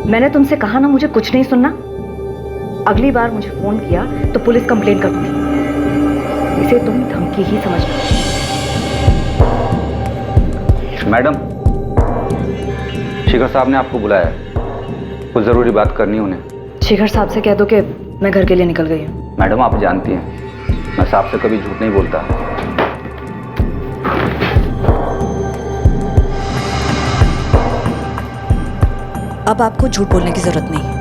मैंने तुमसे कहा ना मुझे कुछ नहीं सुनना। अगली बार मुझे फोन किया तो पुलिस कंप्लेंट कर दूंगी। इसे तुम धमकी ही समझना। मैडम, शिखर साहब ने आपको बुलाया है, कुछ जरूरी बात करनी है उन्हें। शिखर साहब से कह दो कि मैं घर के लिए निकल गई हूँ। मैडम, आप जानती हैं मैं साहब से कभी झूठ नहीं बोलता। अब आपको झूठ बोलने की जरूरत नहीं है।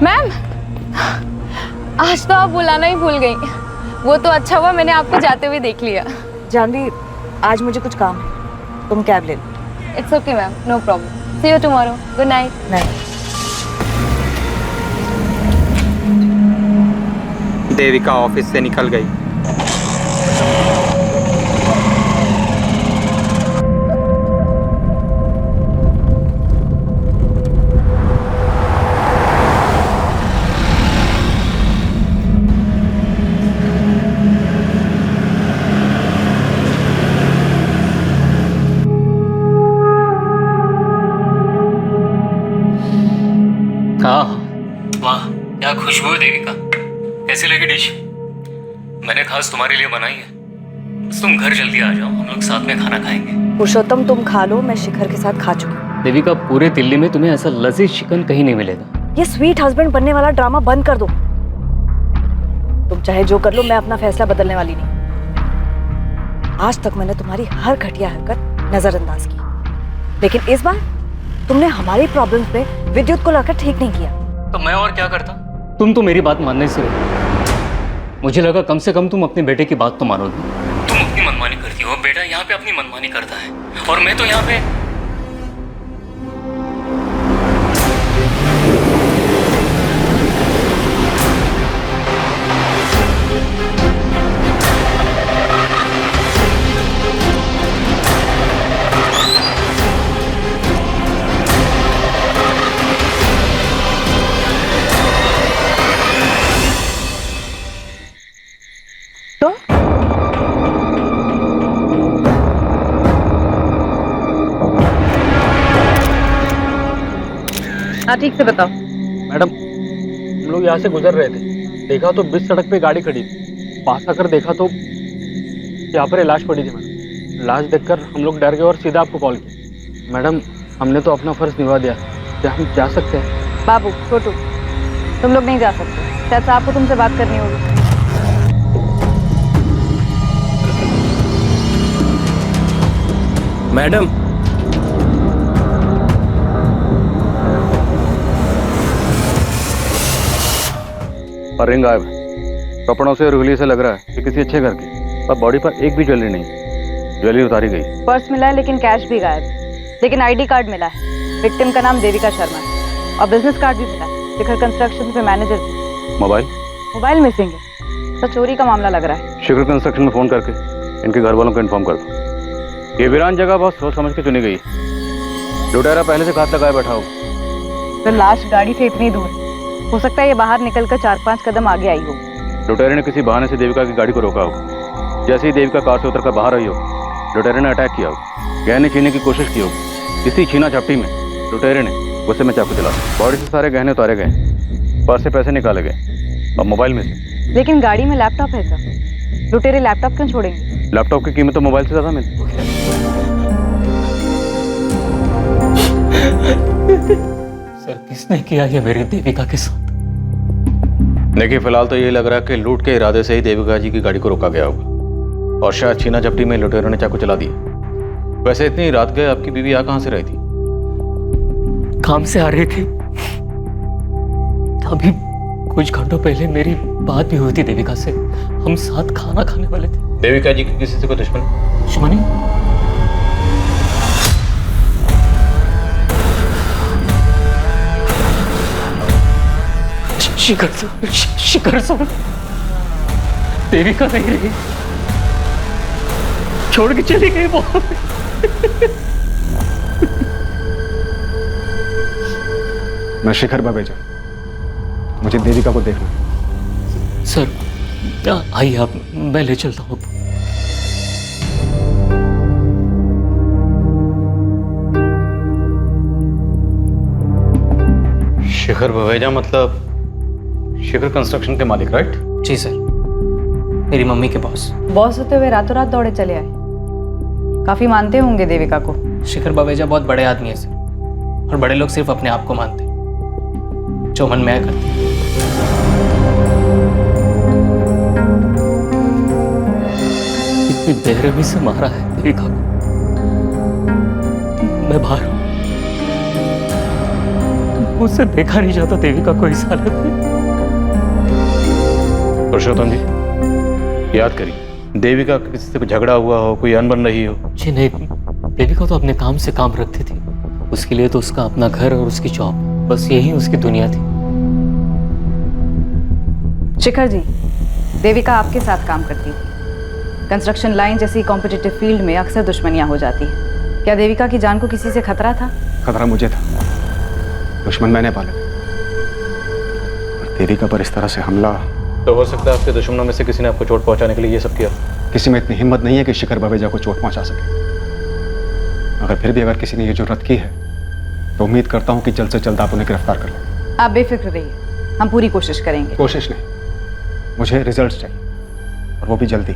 मैम, आज तो आप बुलाना ही भूल गई। वो तो अच्छा हुआ मैंने आपको जाते हुए देख लिया। जानवी, आज मुझे कुछ काम है, तुम कैब ले लो। It's okay ma'am, no problem. See you tomorrow. Good night. नहीं, देविका ऑफिस से निकल गई। हाँ, वाह क्या खुशबू है देविका। कैसी लगी डिश? मैंने खास तुम्हारे लिए बनाई है। बस तुम घर जल्दी आ जाओ, हम लोग साथ में खाना खाएंगे। पुरुषोत्तम तुम खा लो, मैं शिखर के साथ खा चुकी हूँ। देविका, पूरे दिल्ली में तुम्हें ऐसा लजीज चिकन कहीं नहीं मिलेगा। ये स्वीट हस्बैंड बनने वाला ड्रामा बंद कर दो। तुम चाहे जो कर लो, मैं अपना फैसला बदलने वाली नहीं। आज तक मैंने तुम्हारी हर घटिया हरकत नजरअंदाज की, लेकिन इस बार तुमने हमारी प्रॉब्लम्स पे विद्युत को लाकर ठीक नहीं किया। तो मैं और क्या करता? तुम तो मेरी बात मानने से रही। मुझे लगा कम से कम तुम अपने बेटे की बात तो मानोगी। तुम अपनी मनमानी करती हो, बेटा यहाँ पे अपनी मनमानी करता है, और मैं तो यहाँ पे। हाँ, ठीक से बताओ। मैडम, हम लोग यहाँ से गुजर रहे थे, देखा तो बीच सड़क पे गाड़ी खड़ी थी। पास आकर देखा तो यहाँ पर लाश पड़ी थी। मैडम, लाश देखकर हम लोग डर गए और सीधा आपको कॉल किया। मैडम, हमने तो अपना फर्ज निभा दिया, क्या हम जा सकते हैं? बाबू, छोटू, तुम लोग नहीं जा सकते। शायद आपको तुमसे बात करनी होगी। मैडम, और रिंग गायब है। कपड़ों से और उंगली से लग रहा है कि किसी अच्छे घर की, पर बॉडी पर एक भी ज्वेलरी नहीं। ज्वेलरी उतारी गई। पर्स मिला है लेकिन कैश भी गायब है। लेकिन आईडी कार्ड मिला है। विक्टिम का नाम देविका शर्मा है और बिजनेस कार्ड भी मिला है। शिखर कंस्ट्रक्शन पे मैनेजर थी। मोबाइल मिसिंग है। तो चोरी का मामला लग रहा है। शिखर कंस्ट्रक्शन में फोन करके इनके घर वालों को इन्फॉर्म कर दो। ये वीरान जगह बहुत सोच समझ के चुनी गई। लुटेरा पहले से घात लगाए बैठा हो। तो लाश गाड़ी से इतनी दूर, हो सकता है ये बाहर निकलकर 4-5 कदम आगे आई हो। लुटेरे ने किसी बहाने से देविका की गाड़ी को रोका हो। जैसे ही देविका कार से उतरकर बाहर आई हो, लुटेरे ने अटैक किया हो। गहने छीनने की कोशिश की हो। इसी छीना झपटी में लुटेरे ने गुस्से में चाकू चला। बॉडी से सारे गहने उतारे गए, पर्स से पैसे निकाले गए और मोबाइल में से। लेकिन गाड़ी में लैपटॉप है सर। लुटेरे लैपटॉप क्यों छोड़ेंगे? लैपटॉप की कीमत तो मोबाइल से ज्यादा मिलती। सर, किसने किया ये मेरी देविका के साथ? देखिए, फिलहाल तो यही लग रहा है कि लूट के इरादे से ही देविका जी की गाड़ी को रोका गया होगा और शायद छीना झपटी में लुटेरों ने चाकू चला दिया। वैसे इतनी रात गए आपकी बीवी यहाँ कहाँ से रही थी? काम से आ रही थी। अभी कुछ घंटों पहले मेरी बात भी हुई थी देविका से। हम साथ खाना खाने वाले थे। देविका जी की किसी से कोई दुश्मनी? दुश्मनी? शिखर सर, देविका नहीं रही, छोड़ के चली गई वो। मैं शिखर बवेजा, मुझे देविका को देखना है। सर आइए आप, मैं ले चलता हूँ। शिखर बवेजा मतलब शिखर कंस्ट्रक्शन के मालिक, राइट? जी सर, मेरी मम्मी के बॉस। बॉस होते हुए रातों रात दौड़े चले आए। काफी मानते होंगे देविका को। शिखर बवेजा बहुत बड़े आदमी है सर, और बड़े लोग सिर्फ अपने आप को मानते हैं, जो मन में आया करते हैं। इतनी बेरहमी से मारा है देविका को। मैं बाहर हूं, मुझसे देखा नहीं जाता देविका को इस हालत में। पुरुषोत्तम जी, याद करिए, देविका का किसी से कोई झगड़ा हुआ हो, कोई अनबन रही हो? जी नहीं, देविका तो अपने काम से काम रखती थी। उसके लिए तो उसका अपना घर और उसकी जॉब, बस यही उसकी दुनिया थी। शिखर जी, देविका आपके साथ काम करती थी। कंस्ट्रक्शन लाइन जैसी कॉम्पिटिटिव फील्ड में अक्सर दुश्मनियां हो जाती हैं। क्या देविका की जान को किसी से खतरा था? खतरा मुझे था, दुश्मन मैंने पाले थे। और देविका पर इस तरह से हमला, तो हो सकता है आपके दुश्मनों में से किसी ने आपको चोट पहुंचाने के लिए ये सब किया। किसी में इतनी हिम्मत नहीं है कि शिखर बवेजा को चोट पहुंचा सके। अगर फिर भी अगर किसी ने ये जुर्रत की है, तो उम्मीद करता हूं कि जल्द से जल्द आप उन्हें गिरफ्तार कर लें। आप बेफिक्र रहिए, हम पूरी कोशिश करेंगे। कोशिश नहीं, मुझे रिजल्ट्स चाहिए, और वो भी जल्दी।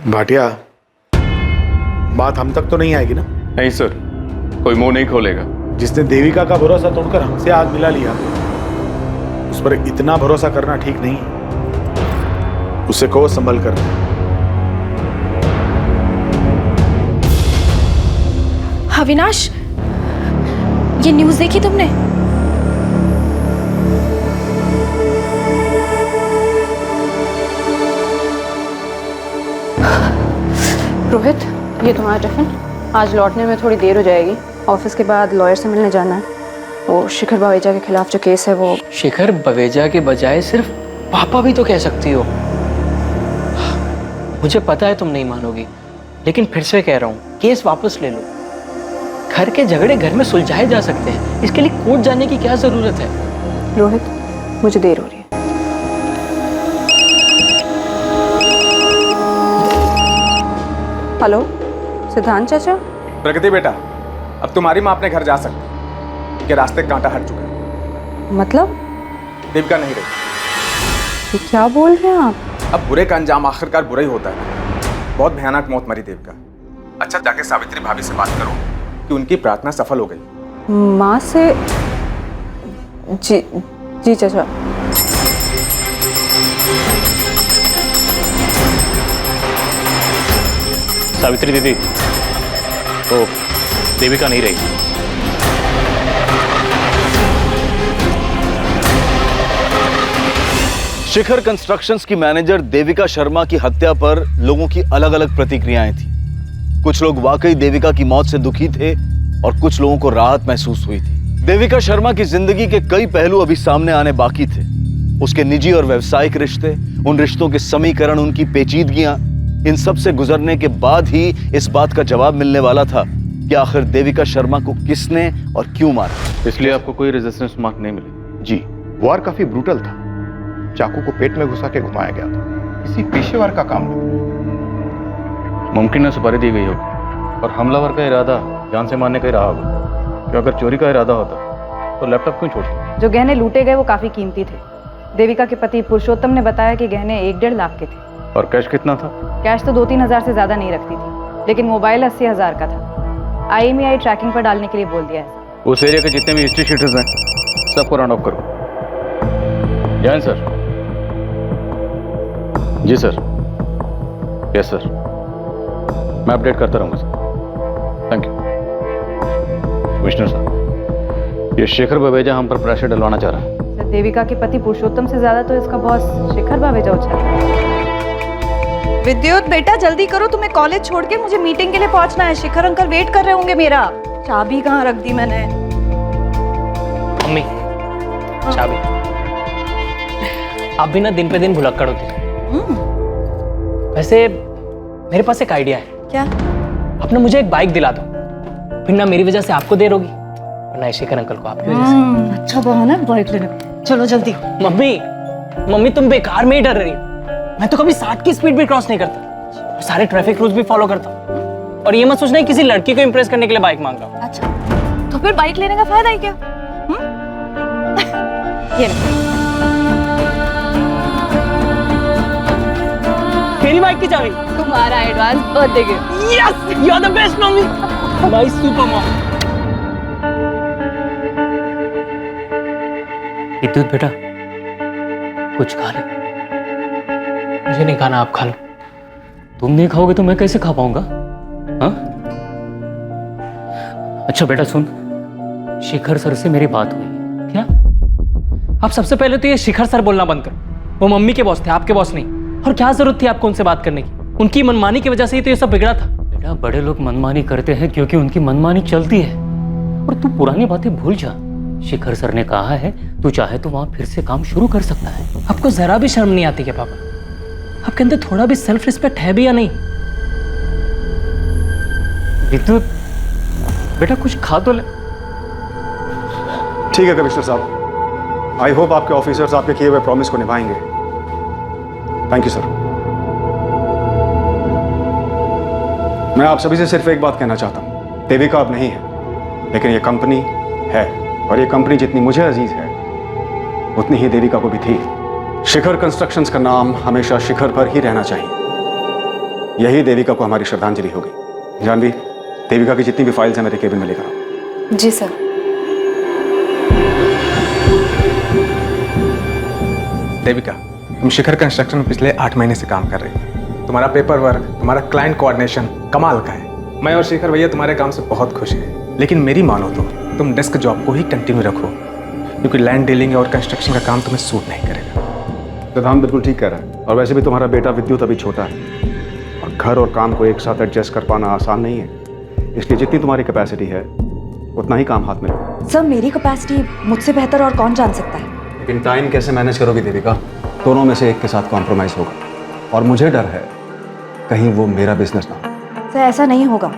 भाटिया, बात हम तक तो नहीं आएगी ना? नहीं सर, कोई मुंह नहीं खोलेगा। जिसने देविका का भरोसा तोड़कर हमसे आग मिला लिया, उस पर इतना भरोसा करना ठीक नहीं है। उसे कहो संभल कर। अविनाश, ये न्यूज़ देखी तुमने? रोहित, ये तुम्हारा टिफिन। आज लौटने में थोड़ी देर हो जाएगी। ऑफिस के बाद लॉयर से मिलने जाना है। वो शिखर बवेजा के खिलाफ जो केस है वो। शिखर बवेजा के बजाय सिर्फ पापा भी तो कह सकती हो। मुझे पता है तुम नहीं मानोगी, लेकिन फिर से कह रहा हूँ, केस वापस ले लो। घर के झगड़े घर में सुलझाए जा सकते हैं, इसके लिए कोर्ट जाने की क्या जरूरत है? रोहित, मुझे देर हो रही है। हेलो, सिद्धांत चाचा। प्रगति बेटा, अब तुम्हारी माँ अपने घर जा सकती है, क्योंकि रास्ते कांटा हट चुका है। मतलब? देविका नहीं रही। ये क्या बोल रहे हैं आप? अब बुरे का अंजाम आखिरकार बुरा ही होता है। बहुत भयानक मौत मरी देविका। अच्छा, जाके सावित्री भाभी से बात करो कि उनकी प्रार्थना सफल हो गई। माँ से? जी जी चाचा। सावित्री दीदी, तो देविका नहीं रही। शिखर कंस्ट्रक्शंस की मैनेजर देविका शर्मा की हत्या पर लोगों की अलग अलग प्रतिक्रियाएं थी। कुछ लोग वाकई देविका की मौत से दुखी थे और कुछ लोगों को राहत महसूस हुई थी। देविका शर्मा की जिंदगी के कई पहलू अभी सामने आने बाकी थे। उसके निजी और व्यावसायिक रिश्ते, उन रिश्तों के समीकरण, उनकी पेचीदगियां, इन सब से गुजरने के बाद ही इस बात का जवाब मिलने वाला था कि आखिर देविका शर्मा को किसने और क्यों मारा। इसलिए आपको कोई रेजिस्टेंस मार्क नहीं मिली? जी, वार काफी ब्रूटल था। चाकू को पेट में घुसा के घुमाया गया था। किसी पेशेवर का काम नहीं। मुमकिन है सुपारी दी गई होगी और हमलावर का इरादा जान से मारने का ही रहा होगा। कि अगर चोरी का इरादा होता तो लैपटॉप क्यों छोड़ते? जो गहने लूटे गए वो काफी कीमती थे। देविका के पति पुरुषोत्तम ने बताया कि गहने 1-1.5 लाख के थे। और कैश कितना था? कैश तो 2-3 हजार से ज्यादा नहीं रखती थी, लेकिन मोबाइल 80 हजार का था। IMEI ट्रैकिंग पर डालने के लिए बोल दिया है। उस एरिया के जितने भी हिस्ट्री शीटर्स हैं, सबको राउंड ऑफ करो। जैन सर। जी सर। यस सर, मैं अपडेट करता रहूंगा सर। Thank you. कमिश्नर साहब, ये शेखर बवेजा हम पर प्रेशर डलवाना चाह रहा है। देविका के पति पुरुषोत्तम से ज्यादा तो इसका बॉस शिखर बावेजा उछल रहा है। विद्युत बेटा जल्दी करो, तुम्हें कॉलेज छोड़ के मुझे मीटिंग के लिए पहुंचना है। शिखर अंकल वेट कर रहे होंगे मेरा। चाबी कहाँ रख दी मैंने? मम्मी चाबी। आप भी ना दिन पे दिन भुलक्कड़ होती है। वैसे मेरे पास एक आइडिया है। क्या? आप ना मुझे एक बाइक दिला दो, फिर ना मेरी वजह से आपको देर होगी और ना शेखर अंकल को आपकी वजह से। अच्छा बहाना है बाइक लेने का। चलो जल्दी। मम्मी तुम बेकार में ही डर रही हो। मैं तो कभी 60 की स्पीड भी क्रॉस नहीं करता, सारे ट्रैफिक रूल्स भी फॉलो करता हूँ। और ये मत सोचना किसी लड़की को इंप्रेस करने के लिए बाइक मांग रहा हूँ। अच्छा तो फिर बाइक लेने का फायदा ही क्या? ये मेरी बाइक की चाबी। तुम्हारा advance birthday gift. Yes, you are the best mummy, my super mom. Vidyut बेटा कुछ खा ले। मुझे नहीं खाना, आप खा लो। तुम नहीं खाओगे तो मैं कैसे खा पाऊंगा? हाँ? अच्छा बेटा सुन, शिखर सर से मेरी बात हुई। क्या? आप सबसे पहले तो ये शिखर सर बोलना बंद करो। वो मम्मी के बॉस थे, आपके बॉस नहीं। और क्या जरूरत थी आपको उनसे बात करने की? उनकी मनमानी की वजह से ही तो ये सब बिगड़ा था। बेटा बड़े लोग मनमानी करते हैं क्योंकि उनकी मनमानी चलती है, और तू पुरानी बातें भूल जा। शिखर सर ने कहा है तू चाहे तो वहां फिर से काम शुरू कर सकता है। आपको जरा भी शर्म नहीं आती क्या पापा? आपके अंदर थोड़ा भी सेल्फ रिस्पेक्ट है भी या नहीं? विद्युत बेटा कुछ खा तो ले। ठीक है कमिश्नर साहब, आई होप आपके ऑफिसर्स आपके किए हुए प्रॉमिस को निभाएंगे। Thank you sir. मैं आप सभी से सिर्फ एक बात कहना चाहता हूं, देविका अब नहीं है, लेकिन ये कंपनी है, और ये कंपनी जितनी मुझे अजीज है उतनी ही देविका को भी थी। शिखर कंस्ट्रक्शंस का नाम हमेशा शिखर पर ही रहना चाहिए। यही देविका को हमारी श्रद्धांजलि होगी। जानवी, देविका की जितनी भी फाइल्स हैं मेरे केबिन में लेकर आओ। जी सर। देविका, तुम शिखर कंस्ट्रक्शन में पिछले 8 महीने से काम कर रही हो। तुम्हारा पेपर वर्क, तुम्हारा क्लाइंट कोऑर्डिनेशन कमाल का है। मैं और शेखर भैया तुम्हारे काम से बहुत खुश हैं। लेकिन मेरी मानो तो तुम डेस्क जॉब को ही कंटिन्यू रखो, क्योंकि लैंड डीलिंग और कंस्ट्रक्शन का काम तुम्हें सूट नहीं करेगा। सिद्धांत बिल्कुल ठीक कह रहा है, और वैसे भी तुम्हारा बेटा विद्युत अभी छोटा है, और घर और काम को एक साथ एडजस्ट कर पाना आसान नहीं है। इसलिए जितनी तुम्हारी कैपेसिटी है उतना ही काम हाथ में लो। सर मेरी कैपेसिटी मुझसे बेहतर और कौन जान सकता है? लेकिन टाइम कैसे मैनेज करोगी देविका? दोनों में से एक के साथ कॉम्प्रोमाइज होगा, और मुझे डर है कहीं वो मेरा बिजनेस ना हो। सर ऐसा नहीं होगा।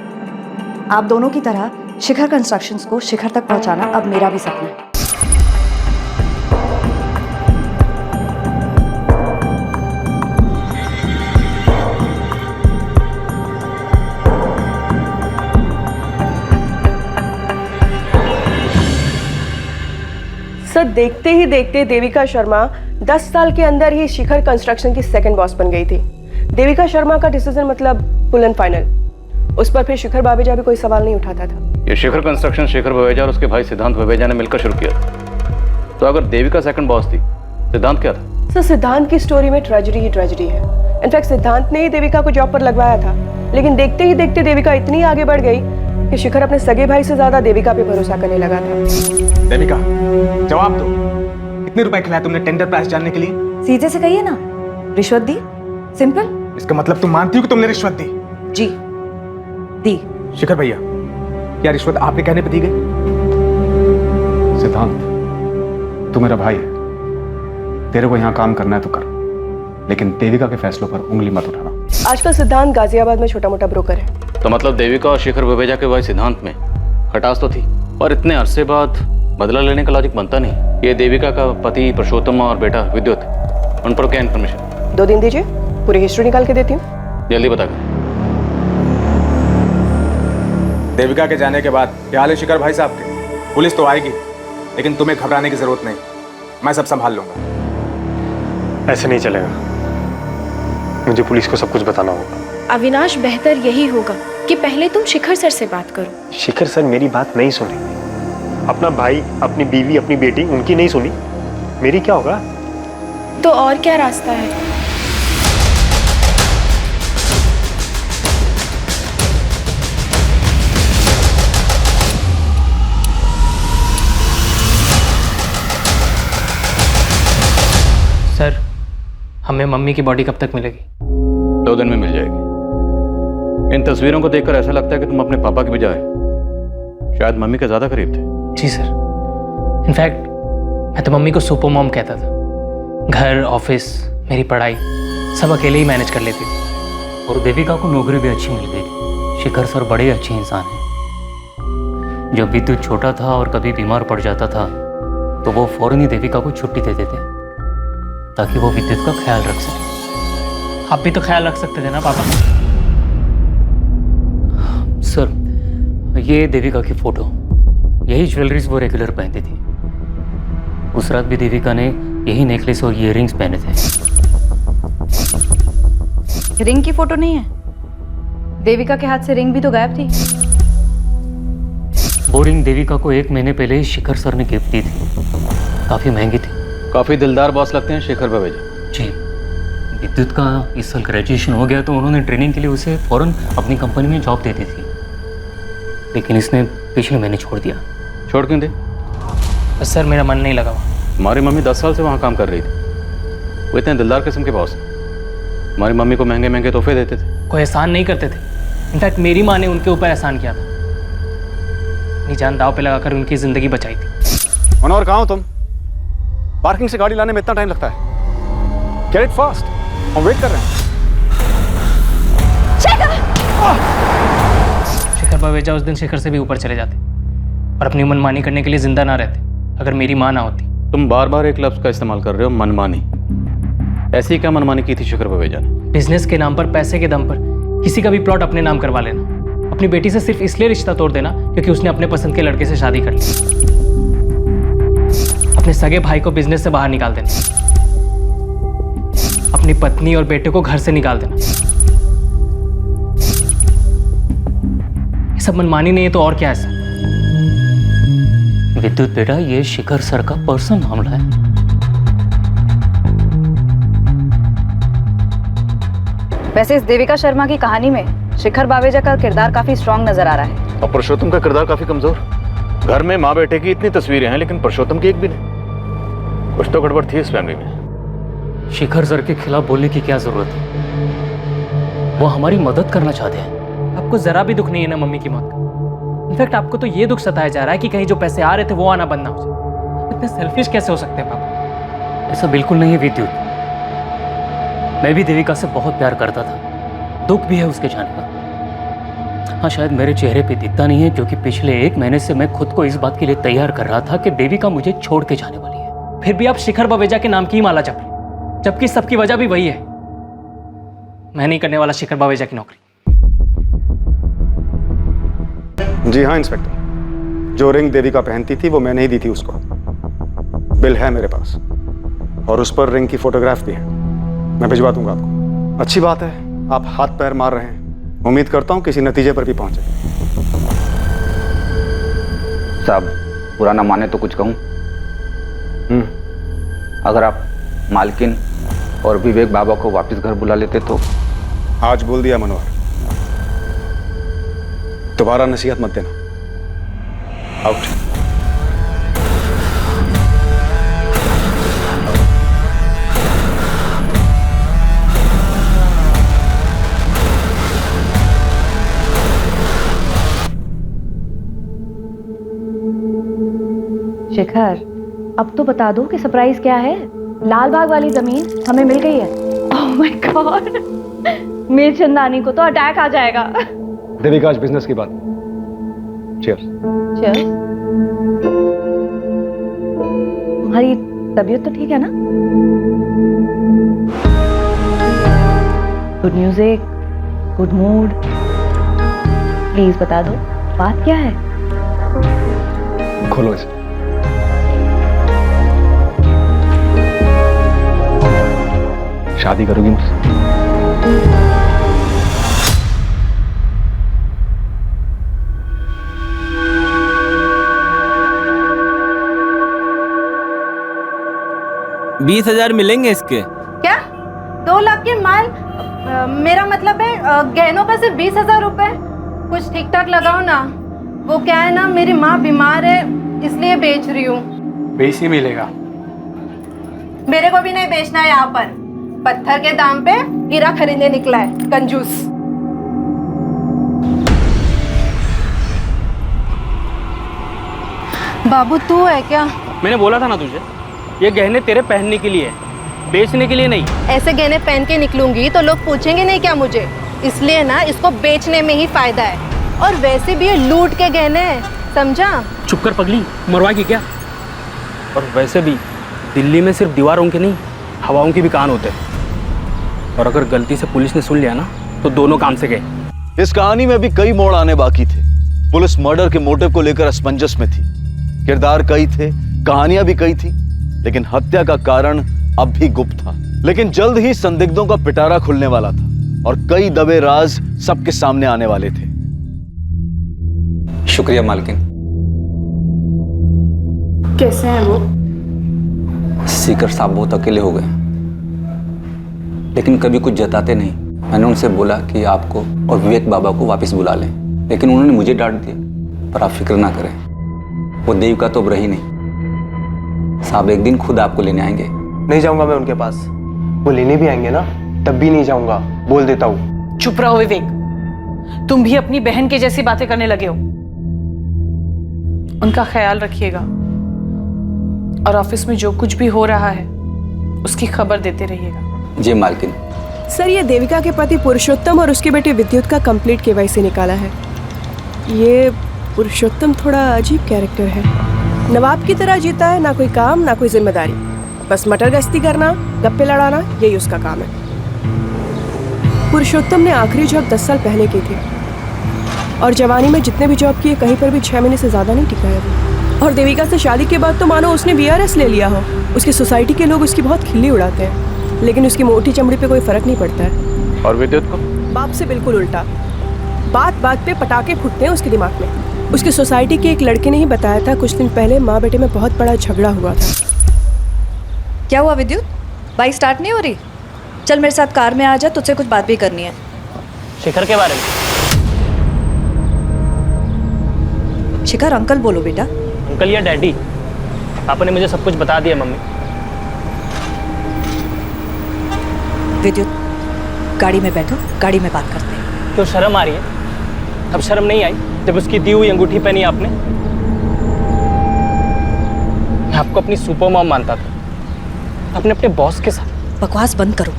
आप दोनों की तरह शिखर कंस्ट्रक्शंस को शिखर तक पहुंचाना अब मेरा भी सपना है। सर देखते ही देखते देविका शर्मा 10 साल के अंदर ही शिखर कंस्ट्रक्शन की सेकंड बॉस बन गई थी। देविका शर्मा का डिसीजन मतलब फुल एंड फाइनल। उस पर फिर शिखर बावेजा भी कोई सवाल नहीं उठाता था। ये शिखर कंस्ट्रक्शन शेखर बवेजा और उसके भाई सिद्धांत बवेजा ने मिलकर शुरू किया था। तो अगर देविका सेकंड बॉस थी, सिद्धांत क्या था? सर सिद्धांत की स्टोरी में ट्रेजेडी ही ट्रेजेडी है। इनफैक्ट सिद्धांत ने ही देविका को जॉब पर लगवाया था, लेकिन देखते ही देखते देविका इतनी आगे बढ़ गई कि शिखर अपने सगे भाई से ज्यादा देविका पे भरोसा करने लगा था। देविका, जवाब दो, कितने रुपए खिलाए तुमने टेंडर प्राइस जानने के लिए? सीधे से कहिए ना, रिश्वत दी। सिंपल। इसका मतलब तुम मानती हो कि तुमने रिश्वत दी? जी दी। शिखर भैया, क्या रिश्वत आपके कहने पर दी गई? सिद्धांत, तू मेरा भाई है, तेरे को यहाँ काम करना है तो कर, लेकिन देविका के फैसलों पर उंगली मत उठाना। आजकल सिद्धांत गाजियाबाद में छोटा मोटा ब्रोकर है। तो मतलब देविका और शेखर बवेजा के भाई सिद्धांत में खटास तो थी, और इतने अरसे बाद बदला लेने का लॉजिक बनता नहीं। ये देविका का पति पुरुषोत्तम और बेटा विद्युत, उन पर क्या इन्फॉर्मेशन? 2 दिन दीजिए, पूरी हिस्ट्री निकाल के देती हूँ। जल्दी बता कर। देविका के जाने के बाद क्या हाल है शिखर भाई साहब के? पुलिस तो आएगी, लेकिन तुम्हें घबराने की जरूरत नहीं, मैं सब संभाल लूंगा। ऐसे नहीं चलेगा, मुझे पुलिस को सब कुछ बताना होगा। अविनाश, बेहतर यही होगा कि पहले तुम शिखर सर से बात करो। शिखर सर मेरी बात नहीं सुनेंगे। अपना भाई, अपनी बीवी, अपनी बेटी, उनकी नहीं सुनी, मेरी क्या होगा? तो और क्या रास्ता है? सर, हमें मम्मी की बॉडी कब तक मिलेगी? 2 दिन में मिल जाएगी। इन तस्वीरों को देखकर ऐसा लगता है कि तुम अपने पापा के बजाय शायद मम्मी के ज्यादा करीब थे। जी सर, इनफैक्ट मैं तो मम्मी को सुपर मॉम कहता था। घर, ऑफिस, मेरी पढ़ाई सब अकेले ही मैनेज कर लेती थी। और देविका को नौकरी भी अच्छी मिल गई थी। शिखर सर बड़े अच्छे इंसान हैं। जब विद्युत छोटा था और कभी बीमार पड़ जाता था तो वो फौरन ही देविका को छुट्टी दे देते ताकि वो विद्युत का ख्याल रख सके। आप भी तो ख्याल रख सकते थे ना पापा। सर, ये देविका की फोटो, यही ज्वेलरीज वो रेगुलर पहनती थी। उस रात भी देविका ने यही नेकलेस और ईयररिंग्स पहने थे। रिंग की फोटो नहीं है? देविका के हाथ से रिंग भी तो गायब थी। वो रिंग देविका को 1 महीने पहले ही शिखर सर ने गिफ्ट दी थी। काफी महंगी थी। काफी दिलदार बॉस लगते हैं शिखर भवेजा जी। विद्युत का इस साल ग्रेजुएशन हो गया तो उन्होंने ट्रेनिंग के लिए उसे फौरन अपनी कंपनी में जॉब दे दी थी, लेकिन इसने पिछले महीने छोड़ दिया। छोड़ क्यों दे? बस सर, मेरा मन नहीं लगा। हमारी मम्मी 10 साल से वहाँ काम कर रही थी। वो इतने दिलदार किस्म के बॉस हैं। हमारी मम्मी को महंगे महंगे तोहफे देते थे। कोई एहसान नहीं करते थे। इनफैक्ट मेरी माँ ने उनके ऊपर एहसान किया था। अपनी जान दाव पे लगाकर उनकी जिंदगी बचाई थी। मनोहर, कहाँ हो तुम? पार्किंग से गाड़ी लाने में इतना टाइम लगता है? गेट इट फास्ट, हम वेट कर रहे हैं। शिखर भवेजा उस दिन शिखर से भी ऊपर चले जाते और अपनी मनमानी करने के लिए जिंदा ना रहते अगर मेरी माँ ना होती। तुम बार बार एक लफ्ज का इस्तेमाल कर रहे हो, मनमानी। ऐसी क्या मनमानी की थी शिखर भवेजा ने? बिजनेस के नाम पर, पैसे के दम पर किसी का भी प्लॉट अपने नाम करवा लेना। अपनी बेटी से सिर्फ इसलिए रिश्ता तोड़ देना क्योंकि उसने अपने पसंद के लड़के से शादी कर ली। अपने सगे भाई को बिजनेस से बाहर निकाल देना। अपनी पत्नी और बेटे को घर से निकाल देना। ये सब मनमानी नहीं है तो और क्या है सर? विद्युत बेटा, ये शिखर सर का पर्सनल मामला है। वैसे इस देविका शर्मा की कहानी में शिखर बावेजा का किरदार काफी स्ट्रांग नजर आ रहा है। और पुरुषोत्तम का किरदार काफी कमजोर। घर में माँ बेटे की इतनी तस्वीरें हैं लेकिन पुरुषोत्तम की एक भी नहीं। कुछ तो गड़बड़ थी इस फैमिली में। शिखर सर के खिलाफ बोलने की क्या जरूरत है? वो हमारी मदद करना चाहते हैं। आपको जरा भी दुख नहीं है ना मम्मी की मौत का? इनफैक्ट आपको तो ये दुख सताया जा रहा है कि कहीं जो पैसे आ रहे थे वो आना बंद ना हो जाए। इतने सेल्फिश कैसे हो सकते हैं पापा? ऐसा बिल्कुल नहीं है विद्युत। मैं भी देविका से बहुत प्यार करता था। दुख भी है उसके जाने का। हाँ, शायद मेरे चेहरे पे दिखता नहीं है क्योंकि पिछले 1 महीने से मैं खुद को इस बात के लिए तैयार कर रहा था कि देविका मुझे छोड़ के जाने वाली है। फिर भी आप शिखर बावेजा के नाम की ही माला जप रहे, जबकि सबकी वजह भी वही है। मैं नहीं करने वाला शिखर बावेजा की नौकरी। जी हाँ इंस्पेक्टर, जो रिंग देविका पहनती थी वो मैंने ही दी थी उसको। बिल है मेरे पास और उस पर रिंग की फोटोग्राफ भी है। मैं भिजवा दूंगा आपको। अच्छी बात है, आप हाथ पैर मार रहे हैं। उम्मीद करता हूं किसी नतीजे पर भी पहुंचे। साहब, बुरा ना माने तो कुछ कहूं? अगर आप मालकिन और विवेक बाबा को वापस घर बुला लेते तो। आज बोल दिया मनोहर, दोबारा नसीहत मत देना। आउट। शिखर, अब तो बता दो कि सरप्राइज क्या है। लाल बाग वाली जमीन हमें मिल गई है। Oh my God, Mir Chandani को तो अटैक आ जाएगा। देविका, आज बिजनेस की बात। चीयर्स। चीयर्स। तुम्हारी तबीयत तो ठीक है ना? Good music, good mood. Please बता दो, बात क्या है? खोलो इसे। शादी करोगी मुझसे? $20,000 मिलेंगे इसके। क्या? 2 लाख के माल? मेरा मतलब है गहनों का सिर्फ 20,000 रुपए। कुछ ठीक ठाक लगाओ ना। वो क्या है ना, मेरी माँ बीमार है इसलिए बेच रही हूँ। 20 ही मिलेगा। मेरे को भी नहीं बेचना है यहाँ पर। पत्थर के दाम पे हीरा खरीदने निकला है कंजूस। बाबू तू है क्या? मैंने बोला था ना तुझे, ये गहने तेरे पहनने के लिए है, बेचने के लिए नहीं। ऐसे गहने पहन के निकलूंगी तो लोग पूछेंगे नहीं क्या मुझे, इसलिए ना इसको बेचने में ही फायदा है। और वैसे भी ये लूट के गहने हैं, समझा? चुप कर पगली, मरवाएगी क्या? और वैसे भी दिल्ली में सिर्फ दीवारों के नहीं, हवाओं के भी कान होते हैं। और अगर गलती से पुलिस ने सुन लिया ना तो दोनों काम से गए। इस कहानी में भी कई मोड़ आने बाकी थे। पुलिस मर्डर के मोटिव को लेकर असमंजस में थी। किरदार कई थे, कहानियां भी कई थी, लेकिन हत्या का कारण अब भी गुप्त था। लेकिन जल्द ही संदिग्धों का पिटारा खुलने वाला था और कई दबे राज सबके सामने आने वाले थे। शुक्रिया मालकिन। कैसे हैं वो? सीकर साहब बहुत अकेले हो गए, लेकिन कभी कुछ जताते नहीं। मैंने उनसे बोला कि आपको और विवेक बाबा को वापस बुला लें, लेकिन उन्होंने मुझे डांट दिया। पर आप फिक्र ना करें, वो देविका तो अब रही नहीं। साहब एक दिन खुद आपको लेने आएंगे। नहीं जाऊंगा मैं उनके पास। वो लेने भी आएंगे ना, तब भी नहीं जाऊंगा, बोल देता हूँ। चुप रहो विवेक, तुम भी अपनी बहन की जैसी बातें करने लगे हो। उनका ख्याल रखिएगा और ऑफिस में जो कुछ भी हो रहा है उसकी खबर देते रहिएगा। जी मालकिन। सर, ये देविका के पति पुरुषोत्तम और उसके बेटे विद्युत का कंप्लीट केवाईसी निकाला है। ये पुरुषोत्तम थोड़ा अजीब कैरेक्टर है। नवाब की तरह जीता है, ना कोई काम ना कोई जिम्मेदारी, बस मटर गश्ती करना, गप्पे लड़ाना, यही उसका काम है। पुरुषोत्तम ने आखिरी जॉब 10 साल पहले की थी और जवानी में जितने भी जॉब किए कहीं पर भी 6 महीने से ज्यादा नहीं टिका है वो। और देविका से शादी के बाद तो मानो उसने VRS ले लिया हो। उसकी सोसाइटी के लोग उसकी बहुत खिल्ली उड़ाते हैं, लेकिन उसकी मोटी चमड़ी पे कोई फर्क नहीं पड़ता है। और विद्युत को? बाप से बिल्कुल उल्टा। बात बात पे पटाखे फूटते हैं उसके दिमाग में। उसकी सोसाइटी के एक लड़के ने ही बताया था कुछ दिन पहले माँ बेटे में बहुत बड़ा झगड़ा हुआ था। क्या हुआ विद्युत, बाइक स्टार्ट नहीं हो रही? चल मेरे साथ कार में आ जा, तुझसे कुछ बात भी करनी है। शिखर के बारे में? शिखर अंकल बोलो बेटा। अंकल या डैडी? पापा ने मुझे सब कुछ बता दिया मम्मी। विद्युत, गाड़ी में बैठो, गाड़ी में बात करते हैं। क्यों शर्म आ रही है? अब शर्म नहीं आई जब उसकी दी हुई अंगूठी पहनी आपने? मैं आपको अपनी सुपर मॉम मानता था, अपने अपने बॉस के साथ। बकवास बंद करो,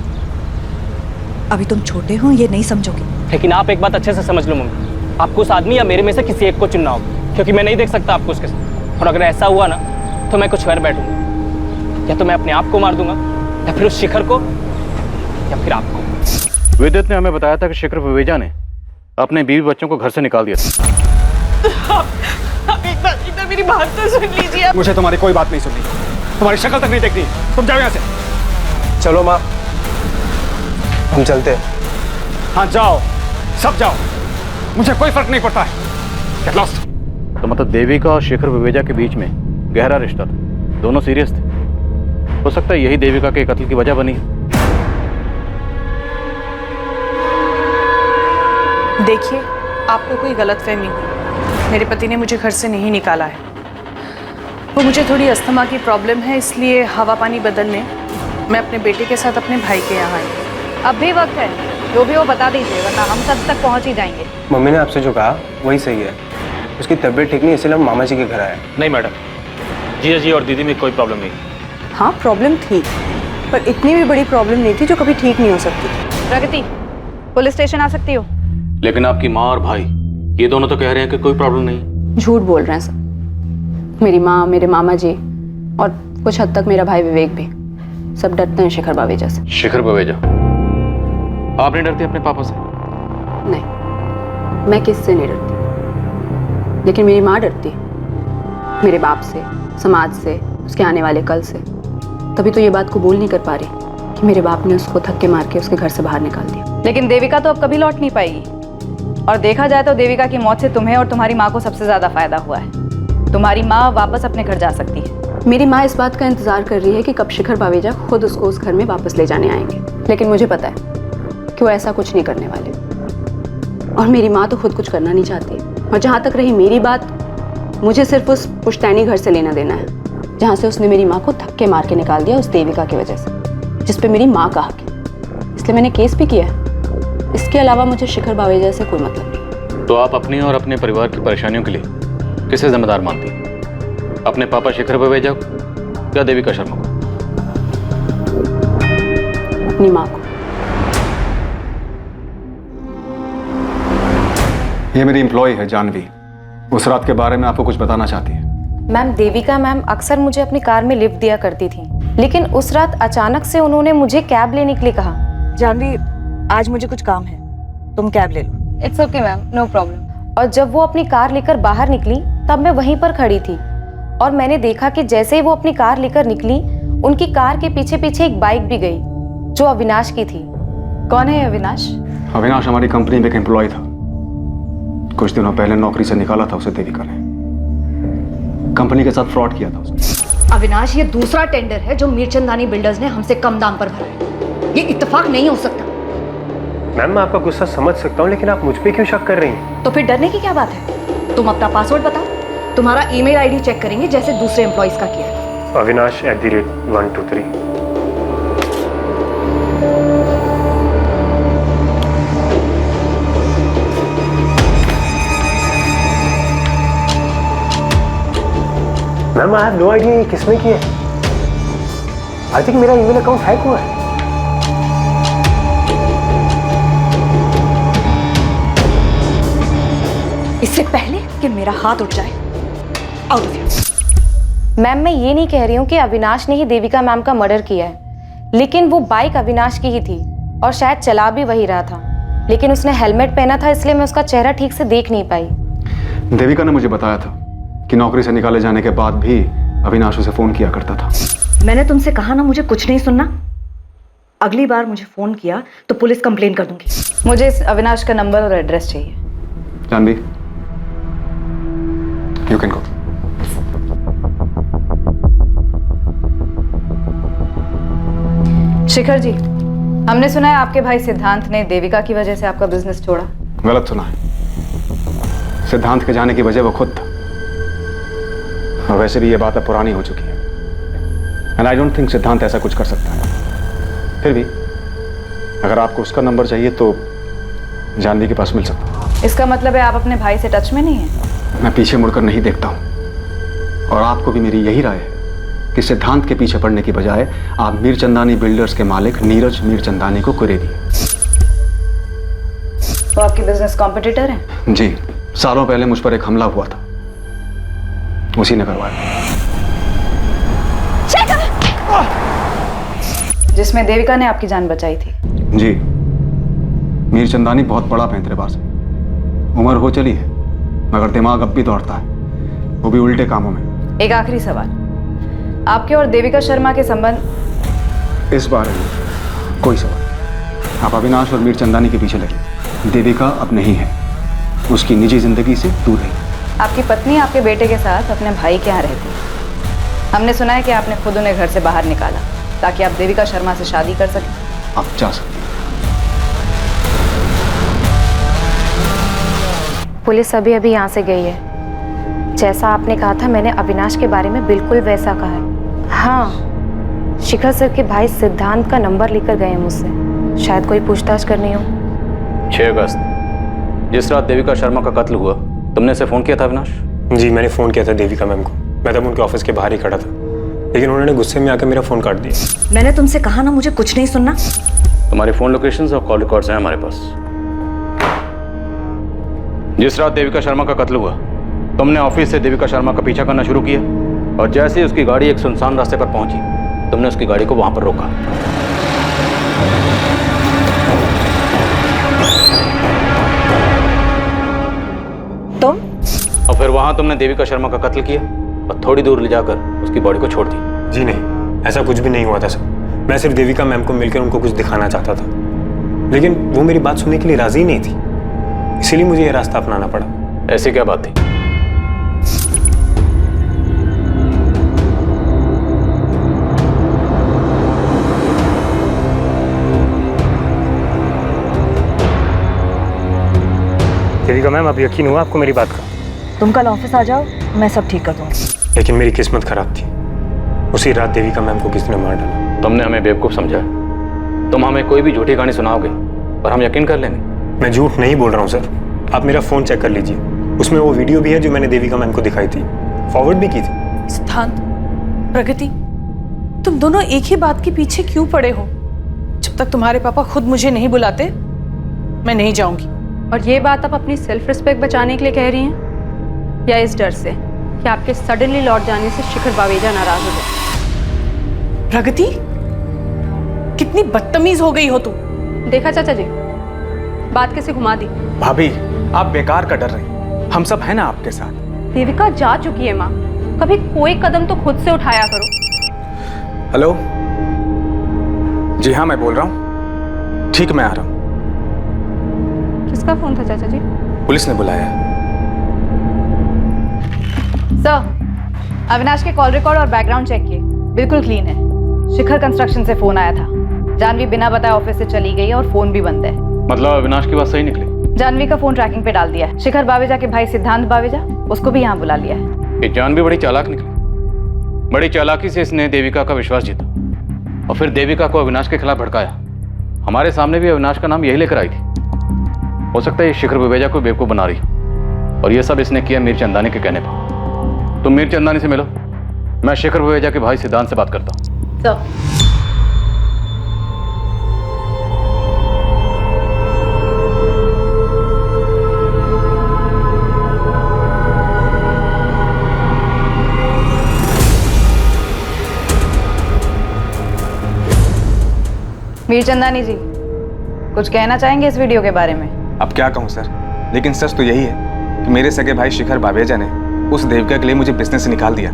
अभी तुम छोटे हो, ये नहीं समझोगे। लेकिन आप एक बात अच्छे से समझ लो मम्मी, आपको उस आदमी या मेरे में से किसी एक को चुनना होगा, क्योंकि मैं नहीं देख सकता आपको उसके साथ। और अगर ऐसा हुआ ना तो मैं कुछ कर बैठूंगा, या तो मैं अपने आप को मार दूंगा, या फिर उस शिखर को, या फिर आपको। विद्युत ने हमें बताया था कि शिखर विवेजा ने अपने बीवी बच्चों को घर से निकाल दिया था। एक बार मेरी बात तो सुन लीजिए। मुझे तुम्हारी कोई बात नहीं सुननी, तुम्हारी शक्ल तक नहीं देखनी। तुम जाओ यहाँ से। चलो माँ, हम चलते हैं। हाँ जाओ, सब जाओ, मुझे कोई फर्क नहीं पड़ता है। Get lost। तो मतलब देविका और शिखर विवेजा के बीच में गहरा रिश्ता था, दोनों सीरियस थे। हो सकता है यही देविका के कत्ल की वजह बनी है। देखिए, आपको कोई गलतफहमी हुई। मेरे पति ने मुझे घर से नहीं निकाला है। वो मुझे थोड़ी अस्थमा की प्रॉब्लम है, इसलिए हवा पानी बदलने मैं अपने बेटे के साथ अपने भाई के यहाँ आई। अब भी वक्त है, जो भी वो बता दीजिए, वरना हम सब तक पहुंच ही जाएंगे। मम्मी ने आपसे जो कहा वही सही है। उसकी तबीयत ठीक नहीं, इसलिए हम मामा जी के घर आए। नहीं मैडम, जीजा जी और दीदी में कोई प्रॉब्लम नहीं। हाँ प्रॉब्लम थी, पर इतनी भी बड़ी प्रॉब्लम नहीं थी जो कभी ठीक नहीं हो सकती थी। प्रगति, पुलिस स्टेशन आ सकती हो? लेकिन आपकी माँ और भाई ये दोनों तो कह रहे हैं कि कोई प्रॉब्लम नहीं। झूठ बोल रहे हैं सब। मेरी माँ, मेरे मामा जी और कुछ हद तक मेरा भाई विवेक भी, सब डरते हैं शिखर बावेजा से। शिखर बावेजा? आप नहीं डरती अपने पापा से? नहीं, मैं किससे नहीं डरती, लेकिन मेरी माँ डरती है, मेरे बाप से, समाज से, उसके आने वाले कल से। तभी तो ये बात को बोल नहीं कर पा रही कि मेरे बाप ने उसको धक्के मार के उसके घर से बाहर निकाल दिया। लेकिन देविका तो अब कभी लौट नहीं पाएगी, और देखा जाए तो देविका की मौत से तुम्हें और तुम्हारी माँ को सबसे ज्यादा फायदा हुआ है। तुम्हारी माँ वापस अपने घर जा सकती है। मेरी माँ इस बात का इंतजार कर रही है कि कब शिखर बावेजा खुद उसको उस घर में वापस ले जाने आएंगे, लेकिन मुझे पता है कि वो ऐसा कुछ नहीं करने वाले। और मेरी माँ तो खुद कुछ करना नहीं चाहती, और जहाँ तक रही मेरी बात, मुझे सिर्फ उस पुश्तैनी घर से लेना देना है। जहाँ से उसने मेरी माँ को धक्के मार के निकाल दिया उस देविका की वजह से, जिस पे मेरी माँ का हक है। इसलिए मैंने केस भी किया है। इसके अलावा मुझे शिखर बावेजा से कोई मतलब नहीं। तो आप अपनी और अपने परिवार की परेशानियों के लिए किसे जिम्मेदार मानती हैं? अपने पापा शिखर बावेजा को या देविका शर्मा को? अपनी माँ को। ये मेरी एम्प्लॉय है जानवी। उस रात के बारे में आपको कुछ बताना चाहती है। मैम, देविका मैम अक्सर मुझे अपनी कार में लिफ्ट दिया करती थी, लेकिन उस रात अचानक से उन्होंने मुझे कैब लेने के लिए कहा। जानवी, आज मुझे कुछ काम है, तुम कैब ले लो। It's okay ma'am, no problem. और जब वो अपनी कार लेकर बाहर निकली तब मैं वहीं पर खड़ी थी और मैंने देखा कि जैसे ही वो अपनी कार लेकर निकली, उनकी कार के पीछे पीछे एक बाइक भी गई जो अविनाश की थी। कौन है अविनाश? अविनाश हमारी कंपनी में एक एम्प्लॉय था। कुछ दिनों पहले नौकरी से निकाला था उसे देविका ने। कंपनी के साथ फ्रॉड किया था उसने। अविनाश, ये दूसरा टेंडर है जो मीरचंदानी बिल्डर्स ने हमसे कम दाम पर भरा है। ये इत्तेफाक नहीं हो सकता। मैम, मैं आपका गुस्सा समझ सकता हूँ, लेकिन आप मुझ पे क्यों शक कर रही हैं? तो फिर डरने की क्या बात है? तुम अपना पासवर्ड बताओ, तुम्हारा ईमेल आईडी चेक करेंगे जैसे दूसरे एम्प्लॉइज का किया है। Avinash@123। Ma'am, I have no idea ये किसने किया है। आई थिंक मेरा ईमेल अकाउंट हैक हुआ है। इससे पहले कि मेरा हाथ उठ जाए, आउट ऑफ हियर। मैम, मैं ये नहीं कह रही हूँ कि अविनाश ने ही देविका मैम का मर्डर किया है, लेकिन वो बाइक अविनाश की ही थी और शायद चला भी वही रहा था, लेकिन उसने हेलमेट पहना था इसलिए मैं उसका चेहरा ठीक से देख नहीं पाई। देविका ने मुझे बताया था कि नौकरी से निकाले जाने के बाद भी अविनाश उसे फोन किया करता था। मैंने तुमसे कहा ना मुझे कुछ नहीं सुनना। अगली बार मुझे फोन किया तो पुलिस कंप्लेन कर दूंगी। मुझे इस अविनाश का नंबर और एड्रेस चाहिए। Janvi, you can go. Shikhar ji, हमने सुना है आपके भाई सिद्धांत ने देविका की वजह से आपका बिजनेस छोड़ा। गलत सुना है। सिद्धांत के जाने की वजह वो खुद था। और वैसे भी ये बात अब पुरानी हो चुकी है। एंड आई डोंट थिंक सिद्धांत ऐसा कुछ कर सकता है। फिर भी अगर आपको उसका नंबर चाहिए तो जानवी के पास मिल सकता है। इसका मतलब है आप अपने भाई से टच में नहीं है? मैं पीछे मुड़कर नहीं देखता हूँ। और आपको भी मेरी यही राय है कि सिद्धांत के पीछे पड़ने की बजाय आप मीरचंदानी बिल्डर्स के मालिक नीरज मीरचंदानी को कुरे दिए। वो आपके बिजनेस कॉम्पिटिटर हैं? जी, सालों पहले मुझ पर एक हमला हुआ था, उसी ने करवाया, जिसमें देविका ने आपकी जान बचाई थी। जी। मीरचंदानी बहुत बड़ा पैंतरेबाज है। उम्र हो चली है मगर दिमाग अब भी दौड़ता है, वो भी उल्टे कामों में। एक आखिरी सवाल, आपके और देविका शर्मा के संबंध? इस बारे में कोई सवाल। आप अविनाश और मीरचंदानी के पीछे लगे। देविका अब नहीं है, उसकी निजी जिंदगी से दूर है। आपकी पत्नी आपके बेटे के साथ अपने भाई के यहाँ रहती है। हमने सुना है कि आपने खुद उन्हें घर से बाहर निकाला ताकि आप देविका शर्मा से शादी कर सकें। आप जा सकते हैं। पुलिस अभी अभी यहाँ से गई है। जैसा आपने कहा था मैंने अविनाश के बारे में बिल्कुल वैसा कहा है। हाँ, शिखर सर के भाई सिद्धांत का नंबर लेकर गए हैं मुझसे, शायद कोई पूछताछ करनी हो। 6 अगस्त, जिस रात देविका शर्मा का कत्ल हुआ, तुमने इसे फोन किया था अविनाश? जी, मैंने फ़ोन किया था देविका मैम को। मैं तब उनके ऑफिस के बाहर ही खड़ा था, लेकिन उन्होंने गुस्से में आकर मेरा फ़ोन काट दिया। मैंने तुमसे कहा ना मुझे कुछ नहीं सुनना। तुम्हारे फोन लोकेशंस और कॉल रिकॉर्ड्स हैं हमारे पास। जिस रात देविका शर्मा का कत्ल हुआ, तुमने ऑफिस से देविका शर्मा का पीछा करना शुरू किया और जैसे ही उसकी गाड़ी एक सुनसान रास्ते पर पहुंची, तुमने उसकी गाड़ी को वहां पर रोका। तुम? और फिर वहां तुमने देविका शर्मा का कत्ल किया और थोड़ी दूर ले जाकर उसकी बॉडी को छोड़ दी। जी नहीं, ऐसा कुछ भी नहीं हुआ था सर। मैं सिर्फ देविका मैम को मिलकर उनको कुछ दिखाना चाहता था, लेकिन वो मेरी बात सुनने के लिए राजी नहीं थी, इसीलिए मुझे यह रास्ता अपनाना पड़ा। ऐसी क्या बात थी? देविका मैम, अब यकीन हुआ आपको मेरी बात का? तुम कल ऑफिस आ जाओ, मैं सब ठीक कर दूंगी। लेकिन मेरी किस्मत खराब थी। उसी रात देविका मैम को किसी ने मार डाला। तुमने हमें बेवकूफ़ समझा है। तुम हमें कोई भी झूठी कहानी सुनाओगे और हम यकीन कर लेंगे। मैं झूठ नहीं बोल रहा हूँ सर, आप मेरा फ़ोन चेक कर लीजिए, उसमें वो वीडियो भी है जो मैंने देविका मैम को दिखाई थी, फॉरवर्ड भी की थी। सिद्धांत, प्रगति, तुम दोनों एक ही बात के पीछे क्यों पड़े हो? जब तक तुम्हारे पापा खुद मुझे नहीं बुलाते मैं नहीं जाऊंगी। और ये बात आप अपनी सेल्फ रिस्पेक्ट बचाने के लिए कह रही हैं या इस डर से कि आपके सडनली लौट जाने से शिखर बावेजा नाराज हो जाए? प्रगति, कितनी बदतमीज हो गई हो तुम। देखा चाचा जी, बात कैसे घुमा दी। भाभी, आप बेकार का डर रही, हम सब हैं ना आपके साथ। देविका जा चुकी है माँ, कभी कोई कदम तो खुद से उठाया करो। हेलो, जी हाँ मैं बोल रहा हूँ। ठीक, मैं आ रहा हूँ। किसका फोन था चाचा जी? पुलिस ने बुलाया। सर, अविनाश के कॉल रिकॉर्ड और बैकग्राउंड चेक किए, बिल्कुल क्लीन है। शिखर कंस्ट्रक्शन से फोन आया था। जानवी बिना बताए ऑफिस से चली गई और फोन भी बंद है। मतलब अविनाश की बात सही निकली? जानवी का फोन ट्रैकिंग पे डाल दिया है। शिखर बावेजा के भाई सिद्धांत बावेजा, उसको भी यहाँ बुला लिया है। ये जानवी बड़ी चालाक निकली। बड़ी चालाकी से इसने देविका का विश्वास जीता और फिर देविका को अविनाश के खिलाफ भड़काया। हमारे सामने भी अविनाश का नाम यही लेकर आई थी। हो सकता है ये शिखर बावेजा को बेवकूफ बना रही और ये सब इसने किया मीर चंदानी के कहने पर। तुम मीर चंदानी से मिलो, मैं शिखर बावेजा के भाई सिद्धांत से बात करता हूँ। मीर चंदानी जी, कुछ कहना चाहेंगे इस वीडियो के बारे में? अब क्या कहूँ सर, लेकिन सच तो यही है कि मेरे सगे भाई शिखर बावेजा ने उस देविका के लिए मुझे बिजनेस से निकाल दिया।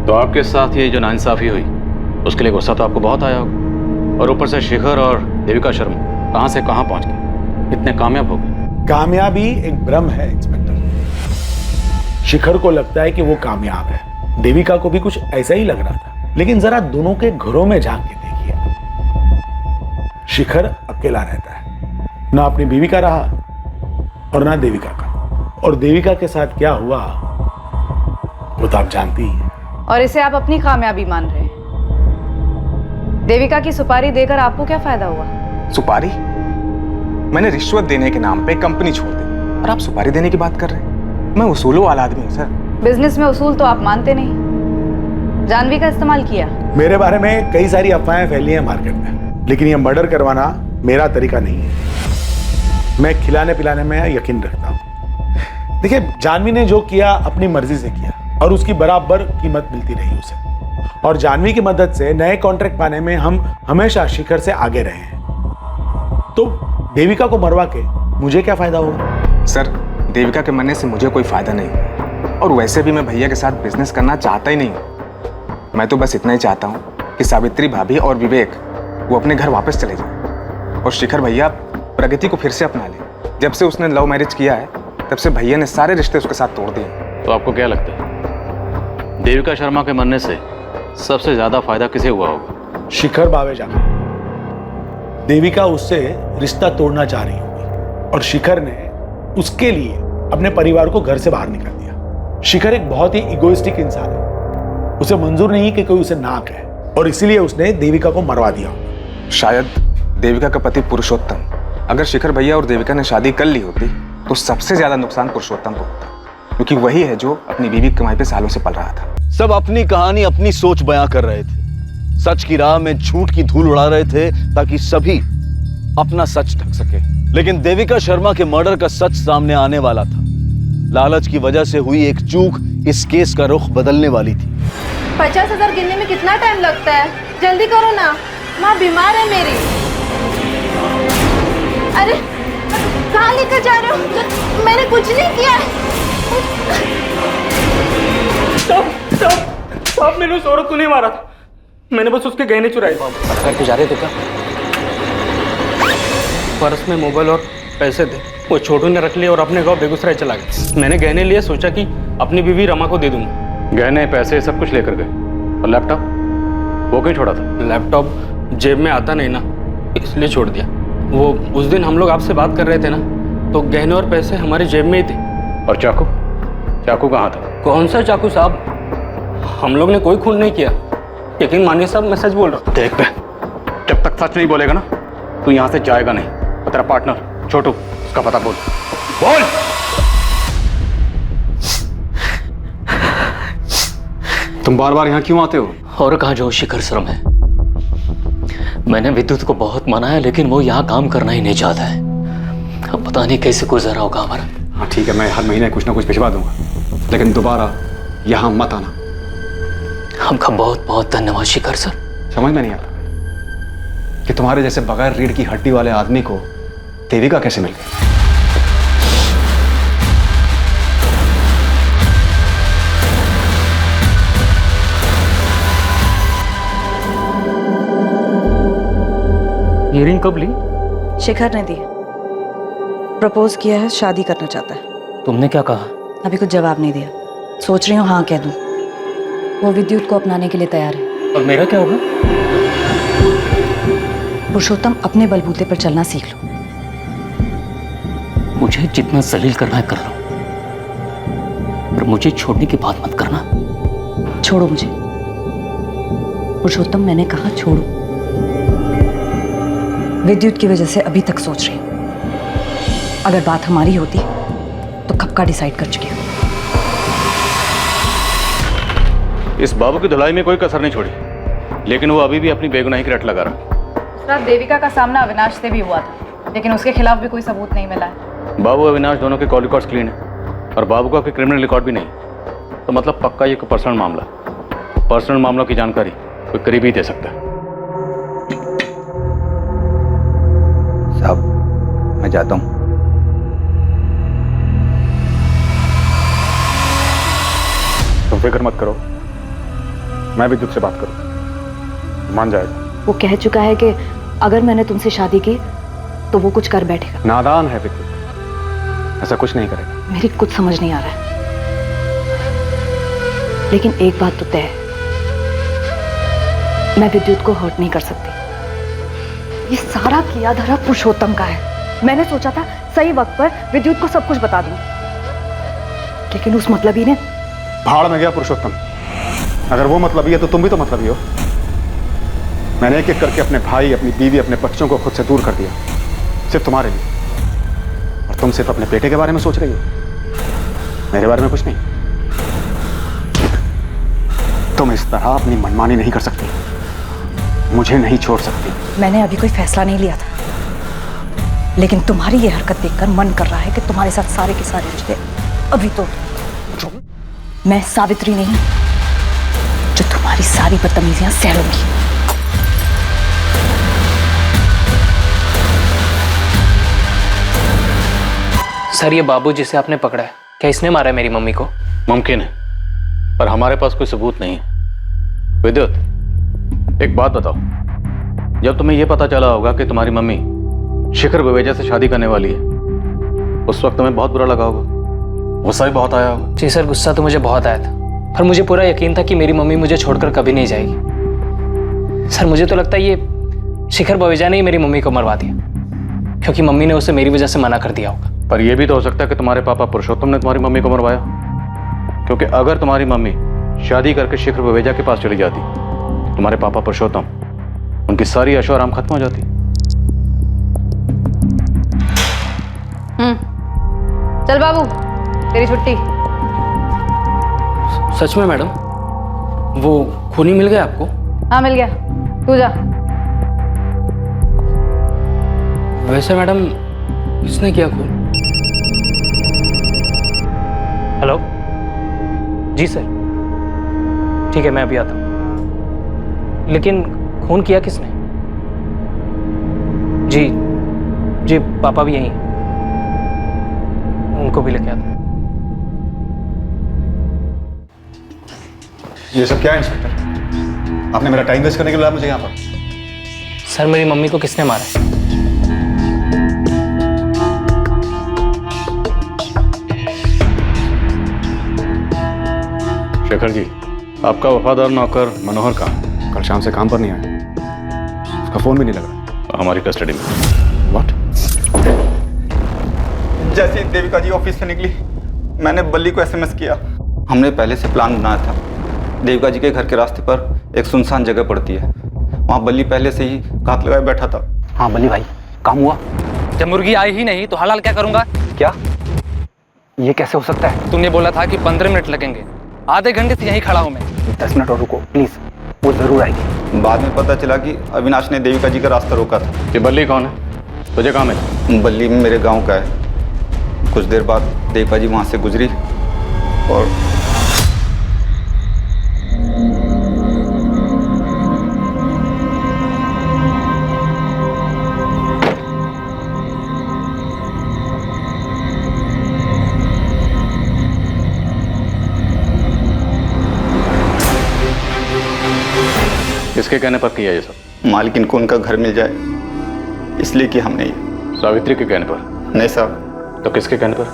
तो आपके साथ ये जो नाइंसाफी हुई उसके लिए गुस्सा तो आपको बहुत आया होगा। और ऊपर से शिखर और देविका शर्मा कहाँ से कहाँ पहुँच गए, इतने कामयाब हो गए। कामयाबी एक भ्रम है इंस्पेक्टर। शिखर को लगता है कि वो कामयाब है, देविका को भी कुछ ऐसा ही लग रहा था। लेकिन जरा दोनों के घरों में झांक के देखिए, शिखर अकेला रहता है, ना अपनी बीवी का रहा और ना देविका का। और देविका के साथ क्या हुआ वो तो आप जानती ही हैं। और इसे आप अपनी कामयाबी मान रहे हैं। देविका की सुपारी देकर आपको क्या फायदा हुआ? सुपारी? मैंने रिश्वत देने के नाम पे कंपनी छोड़ दी और आप सुपारी देने की बात कर रहे हैं? मैं उसूलों वाला आदमी हूँ सर। बिजनेस में उसूल तो आप मानते नहीं। जानवी का इस्तेमाल किया। मेरे बारे में कई सारी अफवाहें फैली हैं मार्केट में, लेकिन ये मर्डर करवाना मेरा तरीका नहीं है। मैं खिलाने पिलाने में यकीन रखता हूँ। देखिए, जानवी ने जो किया अपनी मर्जी से किया और उसकी बराबर कीमत मिलती रही उसे। और जानवी की मदद से नए कॉन्ट्रैक्ट पाने में हम हमेशा शिखर से आगे रहे हैं। तो देविका को मरवा के मुझे क्या फायदा होगा? सर, देविका के मरने से मुझे कोई फायदा नहीं, और वैसे भी मैं भैया के साथ बिजनेस करना चाहता ही नहीं। मैं तो बस इतना ही चाहता हूँ कि सावित्री भाभी और विवेक वो अपने घर वापस चले जाएं और शिखर भैया प्रगति को फिर से अपना ले। जब से उसने लव मैरिज किया है तब से भैया ने सारे रिश्ते उसके साथ तोड़ दिए। तो आपको क्या लगता है देविका शर्मा के मरने से सबसे ज्यादा फायदा किसे हुआ होगा? शिखर बावेजा को। देविका उससे रिश्ता तोड़ना चाह रही होगी और शिखर ने उसके लिए अपने परिवार को घर से बाहर निकाल दिया। शिखर एक बहुत ही इगोइस्टिक इंसान है, उसे मंजूर नहीं कि कोई उसे ना कहे और इसीलिए उसने देविका को मरवा दिया। शायद देविका का पति पुरुषोत्तम, अगर शिखर भैया और देविका ने शादी कर ली होती तो सबसे ज्यादा नुकसान पुरुषोत्तम को होता, क्योंकि वही है जो अपनी बीवी की कमाई पे सालों से पल रहा था। सब अपनी कहानी अपनी सोच बयां कर रहे थे, सच की राह में झूठ की धूल उड़ा रहे थे ताकि सभी अपना सच ढक सके। लेकिन देविका शर्मा के मर्डर का सच सामने आने वाला था। लालच की वजह से हुई एक चूक इस केस का रुख बदलने वाली थी। 50,000 गिनने में कितना टाइम लगता है? जल्दी करो ना, माँ बीमार है मेरी। अरे कहाँ लेकर जा रहे हो? मैंने कुछ नहीं किया है। साहब, मैंने उस औरत को नहीं मारा था, मैंने बस उसके गहने चुराए थे। घर पे जा रहे थे क्या? पर्स में मोबाइल और पैसे थे, वो छोटू ने रख लिए और अपने गांव बेगूसराय चला गया। मैंने गहने लिए, सोचा कि अपनी बीवी रमा को दे दूंगा। गहने पैसे सब कुछ लेकर गए, और लैपटॉप वो क्यों छोड़ा था? लैपटॉप जेब में आता नहीं ना, इसलिए छोड़ दिया। वो उस दिन हम लोग आपसे बात कर रहे थे ना, तो गहने और पैसे हमारी जेब में ही थे। और चाकू? चाकू कहाँ था? कौन सा चाकू साहब? हम लोग ने कोई खून नहीं किया, यकीन मानिए साहब, मैं सच बोल रहा हूँ। देख बे, जब तक सच नहीं बोलेगा ना तू यहाँ से जाएगा नहीं। और तेरा पार्टनर छोटू, उसका पता बोल बोल। तुम बार बार यहाँ क्यों आते हो? और कहाँ जो शिखर शर्म है। मैंने विद्युत को बहुत मनाया लेकिन वो यहाँ काम करना ही नहीं चाहता है। अब पता नहीं कैसे गुजर रहा होगा हमारा। हाँ ठीक है, मैं हर महीने कुछ ना कुछ भिजवा दूंगा, लेकिन दोबारा यहाँ मत आना। आपका बहुत बहुत धन्यवाद शिखर सर। समझ में नहीं आता कि तुम्हारे जैसे बगैर रीढ़ की हड्डी वाले आदमी को देविका कैसे मिल गई। ये रिंग कब ली? शिखर ने दी। प्रपोज किया है, शादी करना चाहता है। तुमने क्या कहा? अभी कुछ जवाब नहीं दिया, सोच रही हूँ हाँ कह दूँ। वो विद्युत को अपनाने के लिए तैयार है। और मेरा क्या होगा? पुरुषोत्तम, अपने बलबूते पर चलना सीख लो। मुझे जितना जलील करना है कर लो, पर मुझे छोड़ने की बात मत करना। छोड़ो मुझे पुरुषोत्तम, मैंने कहा छोड़ो। विद्युत की वजह से अभी तक सोच रही हूँ। अगर बात हमारी होती तो कब का डिसाइड कर चुकी हूँ। इस बाबू की धुलाई में कोई कसर नहीं छोड़ी, लेकिन वो अभी भी अपनी बेगुनाही की रट लगा रहा। सर, देविका का सामना अविनाश से भी हुआ था, लेकिन उसके खिलाफ भी कोई सबूत नहीं मिला है। बाबू अविनाश दोनों के कॉल रिकॉर्ड्स क्लीन है और बाबू का कोई क्रिमिनल रिकॉर्ड भी नहीं, तो मतलब पक्का ये कोई पर्सनल मामला। पर्सनल मामलों की जानकारी कोई करीब ही दे सकता है। साहब, मैं जाता हूं। तुम फिक्र मत करो, मैं विद्युत से बात करूं, मान जाएगा। वो कह चुका है कि अगर मैंने तुमसे शादी की तो वो कुछ कर बैठेगा। नादान है विद्युत, ऐसा कुछ नहीं करेगा। मेरी कुछ समझ नहीं आ रहा है, लेकिन एक बात तो तय है, मैं विद्युत को हर्ट नहीं कर सकती। ये सारा किया धरा पुरुषोत्तम का है। मैंने सोचा था सही वक्त पर विद्युत को सब कुछ बता दूं, लेकिन उस मतलबी ने भाड़ में गया पुरुषोत्तम। अगर वो मतलबी है तो तुम भी तो मतलबी हो। मैंने एक एक करके अपने भाई, अपनी बीवी, अपने बच्चों को खुद से दूर कर दिया, सिर्फ तुम्हारे लिए। और तुम सिर्फ अपने बेटे के बारे में सोच रही हो, मेरे बारे में कुछ नहीं। तुम इस तरह अपनी मनमानी नहीं कर सकती, मुझे नहीं छोड़ सकती। मैंने अभी कोई फैसला नहीं लिया था, लेकिन तुम्हारी ये हरकत देखकर मन कर रहा है कि तुम्हारे साथ सारे के सारे रिश्ते अभी तो मैं सावित्री नहीं जो तुम्हारी सारी बदतमीजियां सह लूंगी। सर, ये बाबू जिसे आपने पकड़ा है, क्या इसने मारा है मेरी मम्मी को? मुमकिन है, पर हमारे पास कोई सबूत नहीं है। विद्युत, एक बात बताओ, जब तुम्हें यह पता चला होगा कि तुम्हारी मम्मी शिखर विवेजा से शादी करने वाली है, उस वक्त तुम्हें बहुत बुरा लगा होगा, गुस्सा भी बहुत आया होगा। जी सर, गुस्सा तो मुझे बहुत आया था, पर मुझे पूरा यकीन था कि मेरी मम्मी मुझे छोड़कर कभी नहीं जाएगी। सर, मुझे तो लगता है ये शिखर बवेजा ने ही मेरी मम्मी को मरवा दिया, क्योंकि मम्मी ने उसे मेरी वजह से मना कर दिया होगा। पर यह भी तो हो सकता है कि तुम्हारे पापा पुरुषोत्तम ने तुम्हारी मम्मी को मरवाया, क्योंकि अगर तुम्हारी मम्मी शादी करके शिखर विवेजा के पास चली जाती, तुम्हारे पापा पुरुषोत्तम, उनकी सारी ऐशो आराम खत्म हो जाती। चल बाबू, तेरी छुट्टी। सच में मैडम, वो खूनी मिल गया आपको? हाँ मिल गया, तू जा। वैसे मैडम, किसने किया खून? हेलो जी सर, ठीक है, मैं अभी आता हूँ। लेकिन खून किया किसने? जी जी, पापा भी यहीं हैं, उनको भी लेके आता हूँ। ये सब क्या है इंस्पेक्टर? आपने मेरा टाइम वेस्ट करने के लिए मुझे यहाँ पर? सर, मेरी मम्मी को किसने मारा है? शेखर जी, आपका वफादार नौकर मनोहर कहाँ? कल शाम से काम पर नहीं आया, उसका फोन भी नहीं लगा। हमारी कस्टडी में। व्हाट? जैसे ही देविका जी ऑफिस से निकली, मैंने बल्ली को एसएमएस किया। हमने पहले से प्लान बनाया था देविका जी के घर के रास्ते पर एक सुनसान जगह पड़ती है, वहाँ बल्ली पहले से ही घात लगाए बैठा था। हाँ बल्ली भाई, काम हुआ? जब मुर्गी आई ही नहीं तो हलाल क्या करूंगा? क्या ये कैसे हो सकता है? तुमने बोला था कि 15 मिनट लगेंगे, आधे घंटे से यहीं खड़ा हूँ मैं। 10 मिनट और रुको प्लीज, वो जरूर आएगी। बाद में पता चला कि अविनाश ने देविका जी का रास्ता रोका था। ये बल्ली कौन है? तुझे कहाँ मिला? बल्ली मेरे गांव का है। कुछ देर बाद देविका जी वहाँ से गुजरी और किसके कहने पर किया ये सब? मालकिन को उनका घर मिल जाए इसलिए कि हमने ये। सावित्री के कहने पर? नहीं साहब। तो किसके कहने पर?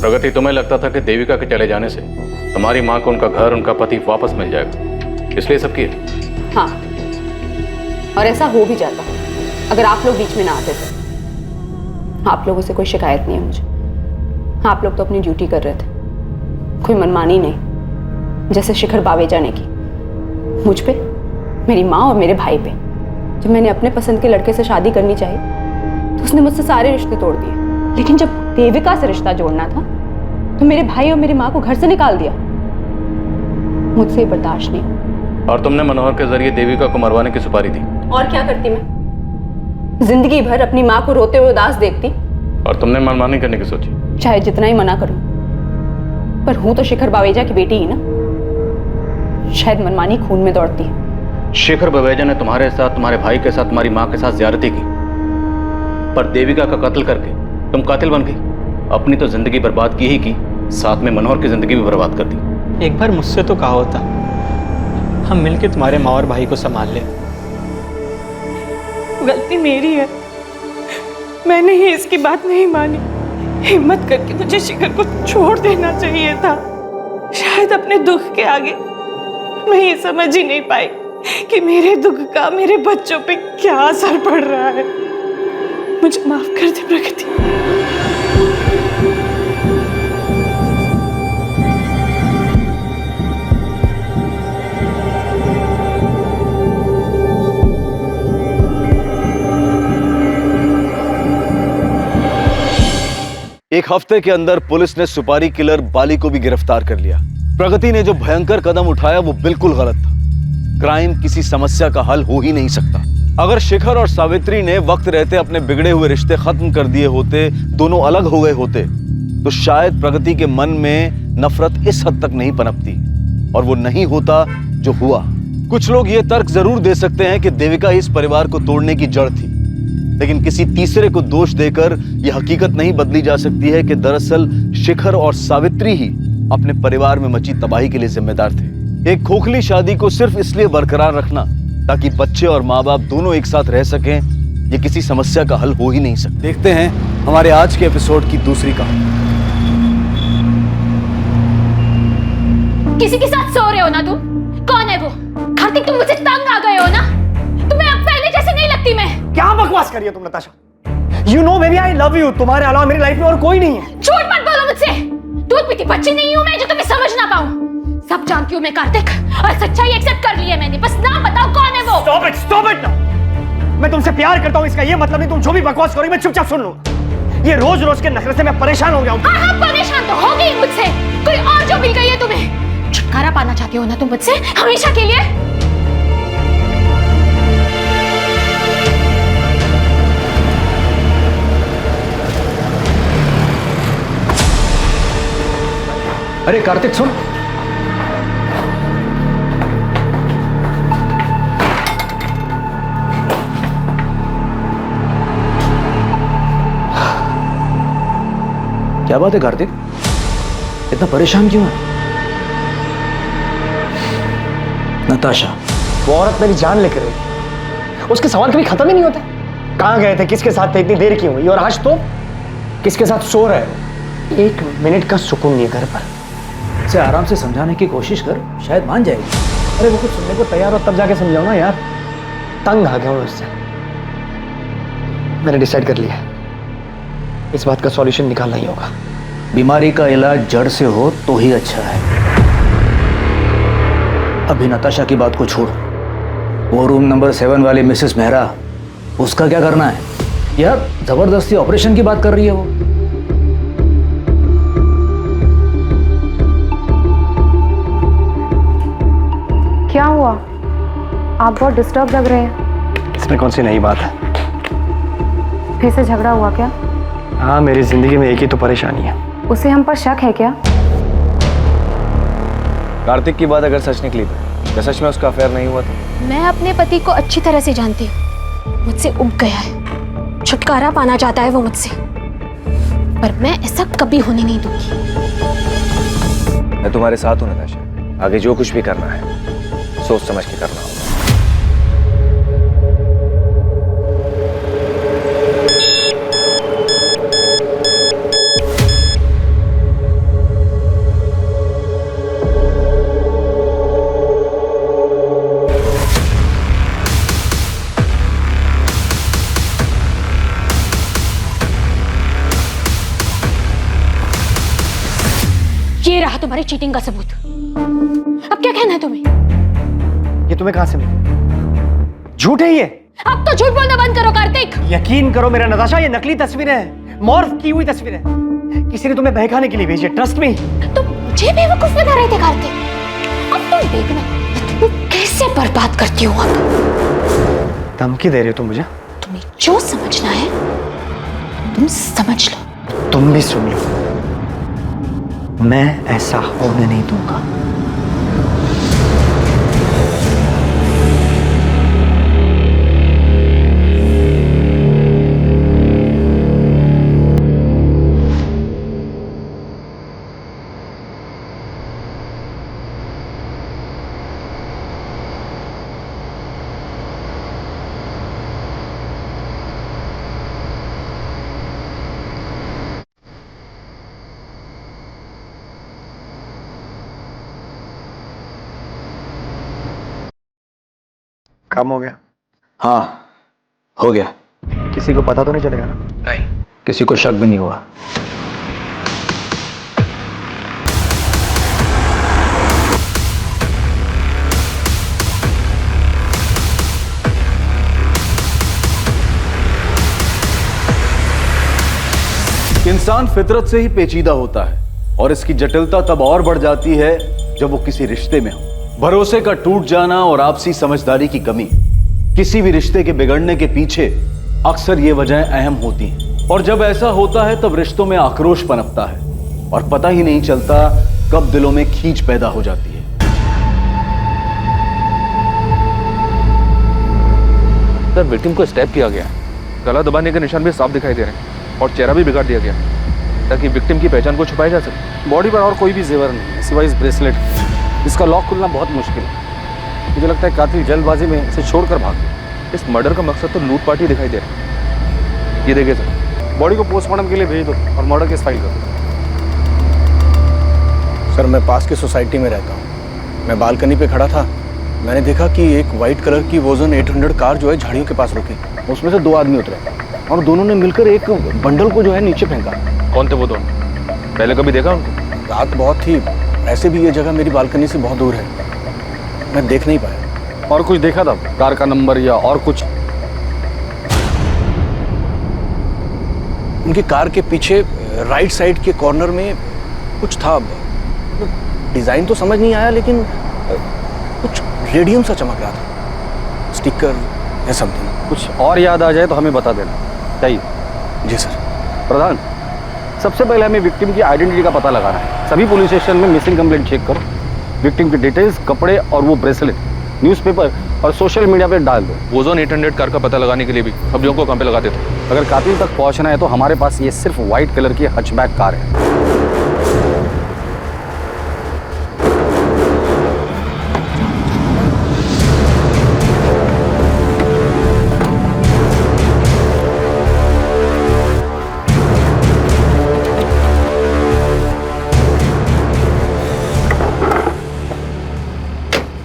प्रगति, तुम्हें लगता था कि देविका के चले जाने से तुम्हारी माँ को उनका घर, उनका पति वापस मिल जाएगा, इसलिए सब किया? हाँ, और ऐसा हो भी जाता अगर आप लोग बीच में ना आते थे। आप लोगों से कोई शिकायत नहीं है मुझे। आप लोग तो अपनी ड्यूटी कर रहे थे, कोई मनमानी नहीं, जैसे शिखर बावेजा ने की मुझ पे, मेरी माँ और मेरे भाई पे। जब मैंने अपने पसंद के लड़के से शादी करनी चाहिए तो उसने मुझसे सारे रिश्ते तोड़ दिए, लेकिन जब देविका से रिश्ता जोड़ना था तो मेरे भाई और मेरी माँ को घर से निकाल दिया। मुझसे बर्दाश्त नहीं। और तुमने मनोहर के जरिए देविका को मरवाने की सुपारी दी। और क्या करती मैं? जिंदगी भर अपनी माँ को रोते हुए उदास देखती। और तुमने मनमानी करने की सोची? चाहे जितना ही मना करूं, पर हूं तो शिखर बावेजा की बेटी ही ना, शायद मनमानी खून में दौड़ती है। शेखर बवेजा ने तुम्हारे साथ, तुम्हारे भाई के साथ, तुम्हारी माँ के साथ ज्यादती की, पर देविका का कत्ल करके तुम कातिल बन गई। अपनी तो जिंदगी बर्बाद की ही की, साथ में मनोहर की जिंदगी भी बर्बाद कर दी। एक बार मुझसे तो कहा होता हम मिलके तुम्हारे माँ और भाई को संभाल ले। गलती मेरी है, मैंने ही इसकी बात नहीं मानी। हिम्मत करके मुझे शिखर को छोड़ देना चाहिए था। शायद अपने दुख के आगे मैं ये समझ ही नहीं पाई कि मेरे दुख का मेरे बच्चों पे क्या असर पड़ रहा है। मुझे माफ कर दे प्रगति। एक हफ्ते के अंदर पुलिस ने सुपारी किलर बाली को भी गिरफ्तार कर लिया। प्रगति ने जो भयंकर कदम उठाया वो बिल्कुल गलत था। क्राइम किसी समस्या का हल हो ही नहीं सकता। अगर शिखर और सावित्री ने वक्त रहते अपने बिगड़े हुए रिश्ते खत्म कर दिए होते, दोनों अलग हो गए होते, तो शायद प्रगति के मन में नफरत इस हद तक नहीं पनपती और वो नहीं होता जो हुआ। कुछ लोग ये तर्क जरूर दे सकते हैं कि देविका इस परिवार को तोड़ने की जड़ थी, लेकिन किसी तीसरे को दोष देकर यह हकीकत नहीं बदली जा सकती है कि दरअसल शिखर और सावित्री ही अपने परिवार में मची तबाही के लिए जिम्मेदार थे। एक खोखली शादी को सिर्फ इसलिए बरकरार रखना ताकि बच्चे और माँ बाप दोनों एक साथ रह सकें, ये किसी समस्या का हल हो ही नहीं सकता। देखते हैं हमारे आज के एपिसोड की दूसरी कहानी। किसी के साथ सो रहे हो ना तुम? कौन है वो? कार्तिक, तुम मुझसे तंग आ गए हो ना? तुम्हें अब पहले जैसे नहीं लगती मैं। क्या बकवास करी है तुम Natasha? You know baby, I love you। तुम्हारे अलावा मेरी लाइफ में और कोई नहीं है। झूठ मत बोलो मुझसे। दूध पीती बच्ची नहीं हूँ मैं जो तुम्हें समझ ना पाऊँ। सब जानती हूँ मैं कार्तिक, और सच्चाई एक्सेप्ट कर ली है मैंने। बस नाम बताओ कौन है वो? Stop it now। मैं तुमसे प्यार करता हूँ, इसका ये मतलब नहीं तुम जो भी बकवास करोगे मैं चुपचाप सुन लूँ। ये रोज रोज के नखरे से मैं परेशान हो गया हूँ। हाँ, परेशान तो हो गई मुझसे। कोई और जो मिल गई है तुम्हें। छुटकारा पाना चाहती हो ना तुम मुझसे हमेशा के लिए? अरे कार्तिक सुन। क्या बात है कार्तिक, इतना परेशान क्यों है? नताशा, वो औरत मेरी जान लेकर रही, उसके सवाल कभी खत्म ही नहीं होते। कहाँ गए थे, किसके साथ थे, इतनी देर क्यों हुई, और आज तो किसके साथ सो रहे हो। 1 मिनट का सुकून नहीं है घर पर। इसे आराम से समझाने की कोशिश कर, शायद मान जाएगी। अरे वो कुछ सुनने को तैयार हो तब जाके समझाओ ना यार। तंग आ गया हूँ उससे। मैंने डिसाइड कर लिया, इस बात का सॉल्यूशन निकालना ही होगा। बीमारी का इलाज जड़ से हो तो ही अच्छा है। अभी नताशा की बात को छोड़, वो रूम नंबर 7 वाली मिसेस मेहरा, उसका क्या करना है यार? जबरदस्ती ऑपरेशन की बात कर रही है वो। क्या हुआ? आप बहुत डिस्टर्ब लग रहे हैं। इसमें कौन सी नई बात है? फिर से झगड़ा हुआ क्या? हाँ, मेरी जिंदगी में एक ही तो परेशानी है। उसे हम पर शक है क्या? कार्तिक की बात अगर सच निकली तो क्या सच में उसका अफेयर नहीं हुआ था? मैं अपने पति को अच्छी तरह से जानती हूँ। मुझसे उब गया है, छुटकारा पाना चाहता है वो मुझसे, पर मैं ऐसा कभी होने नहीं दूंगी। मैं तुम्हारे साथ हूं नताशा। आगे जो कुछ भी करना है सोच समझ के करना होगा। ये रहा तुम्हारी चीटिंग का सबूत। अब क्या कहना है तुम्हें? ये तुम्हें कहां से मिला? झूठ है ये। अब तो झूठ बोलना बंद करो कार्तिक। यकीन करो मेरा नताशा, ये नकली तस्वीरें हैं, मॉर्फ की हुई तस्वीरें। किसी ने तुम्हें बहकाने के लिए भेजी, ट्रस्ट मी। तुम मुझे बेवकूफ बना रहे थे कार्तिक। अब तुम देखना तुम कैसे बर्बाद करती हो। अब धमकी दे रही हो तुम मुझे? तुम्हें जो समझना है तुम समझ लो। तुम भी सुन लो, मैं ऐसा होने नहीं दूंगा। काम हो गया? हाँ, हो गया। किसी को पता तो नहीं चलेगा ना? नहीं, किसी को शक भी नहीं हुआ। इंसान फितरत से ही पेचीदा होता है और इसकी जटिलता तब और बढ़ जाती है जब वो किसी रिश्ते में हो। भरोसे का टूट जाना और आपसी समझदारी की कमी, किसी भी रिश्ते के बिगड़ने के पीछे अक्सर ये वजहें अहम होती हैं। और जब ऐसा होता है तब रिश्तों में आक्रोश पनपता है और पता ही नहीं चलता कब दिलों में खींच पैदा हो जाती है। सर, विक्टिम को स्टैप किया गया, गला दबाने के निशान भी साफ दिखाई दे रहे हैं और चेहरा भी बिगाड़ दिया गया ताकि विक्टिम की पहचान को छुपाया जा सके। बॉडी पर और कोई भी जेवर नहीं है सिवाय इस ब्रेसलेट। इसका लॉक खुलना बहुत मुश्किल है। मुझे लगता है कातिल जल्दबाजी में इसे छोड़कर भाग गया। इस मर्डर का मकसद तो लूटपाट ही दिखाई दे रहा है। ये देखिए सर, बॉडी को पोस्टमार्टम के लिए भेज दो और मर्डर केस फाइल कर दो। सर, मैं पास की सोसाइटी में रहता हूँ। मैं बालकनी पे खड़ा था, मैंने देखा कि एक वाइट कलर की वोजन 800 कार जो है झाड़ियों के पास रुकी। उसमें से 2 आदमी उतरे और दोनों ने मिलकर एक बंडल को जो है नीचे फेंका। कौन थे वो दोनों? पहले कभी देखा उनको? रात बहुत थी, ऐसे भी ये जगह मेरी बालकनी से बहुत दूर है, मैं देख नहीं पाया। और कुछ देखा था? कार का नंबर या और कुछ? उनकी कार के पीछे राइट साइड के कॉर्नर में कुछ था। डिजाइन तो समझ नहीं आया, लेकिन कुछ रेडियम सा चमक रहा था, स्टिकर या समथिंग। कुछ और याद आ जाए तो हमें बता देना चाहिए। जी सर। प्रधान, सबसे पहले हमें विक्टिम की आइडेंटिटी का पता लगाना है। सभी पुलिस स्टेशन में मिसिंग कंप्लेंट चेक करो। विक्टिम की डिटेल्स, कपड़े और वो ब्रेसलेट न्यूज़पेपर और सोशल मीडिया पे डाल दो। वोजोन 800 कार का पता लगाने के लिए भी सब्जियों को कहाँ पे लगाते थे? अगर कातिल तक पहुंचना है तो हमारे पास ये सिर्फ व्हाइट कलर की हचबैक कार है।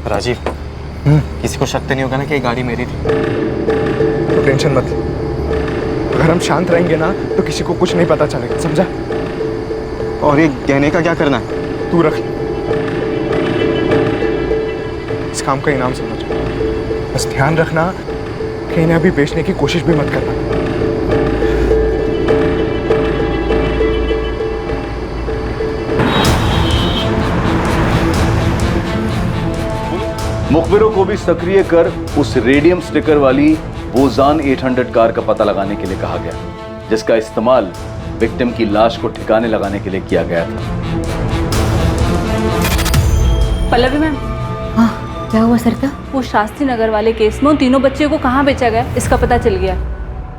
राजीव, किसी को शक तो नहीं होगा ना कि ये गाड़ी मेरी थी? तो टेंशन मत ले, अगर हम शांत रहेंगे ना तो किसी को कुछ नहीं पता चलेगा, समझा? और ये गहने का क्या करना है? तू रख ले। इस काम का इनाम समझो। बस ध्यान रखना कि इन्हें अभी बेचने की कोशिश भी मत करना। मुखबिरों को भी सक्रिय कर उस रेडियम स्टिकर वाली वोजान 800 कार का पता लगाने के लिए कहा गया, जिसका इस्तेमाल विक्टिम की लाश को ठिकाने लगाने के लिए किया गया था। पल्लवी मैम। हाँ, क्या हुआ सरिता? वो शास्त्री नगर वाले केस में उन तीनों बच्चियों को कहाँ बेचा गया इसका पता चल गया।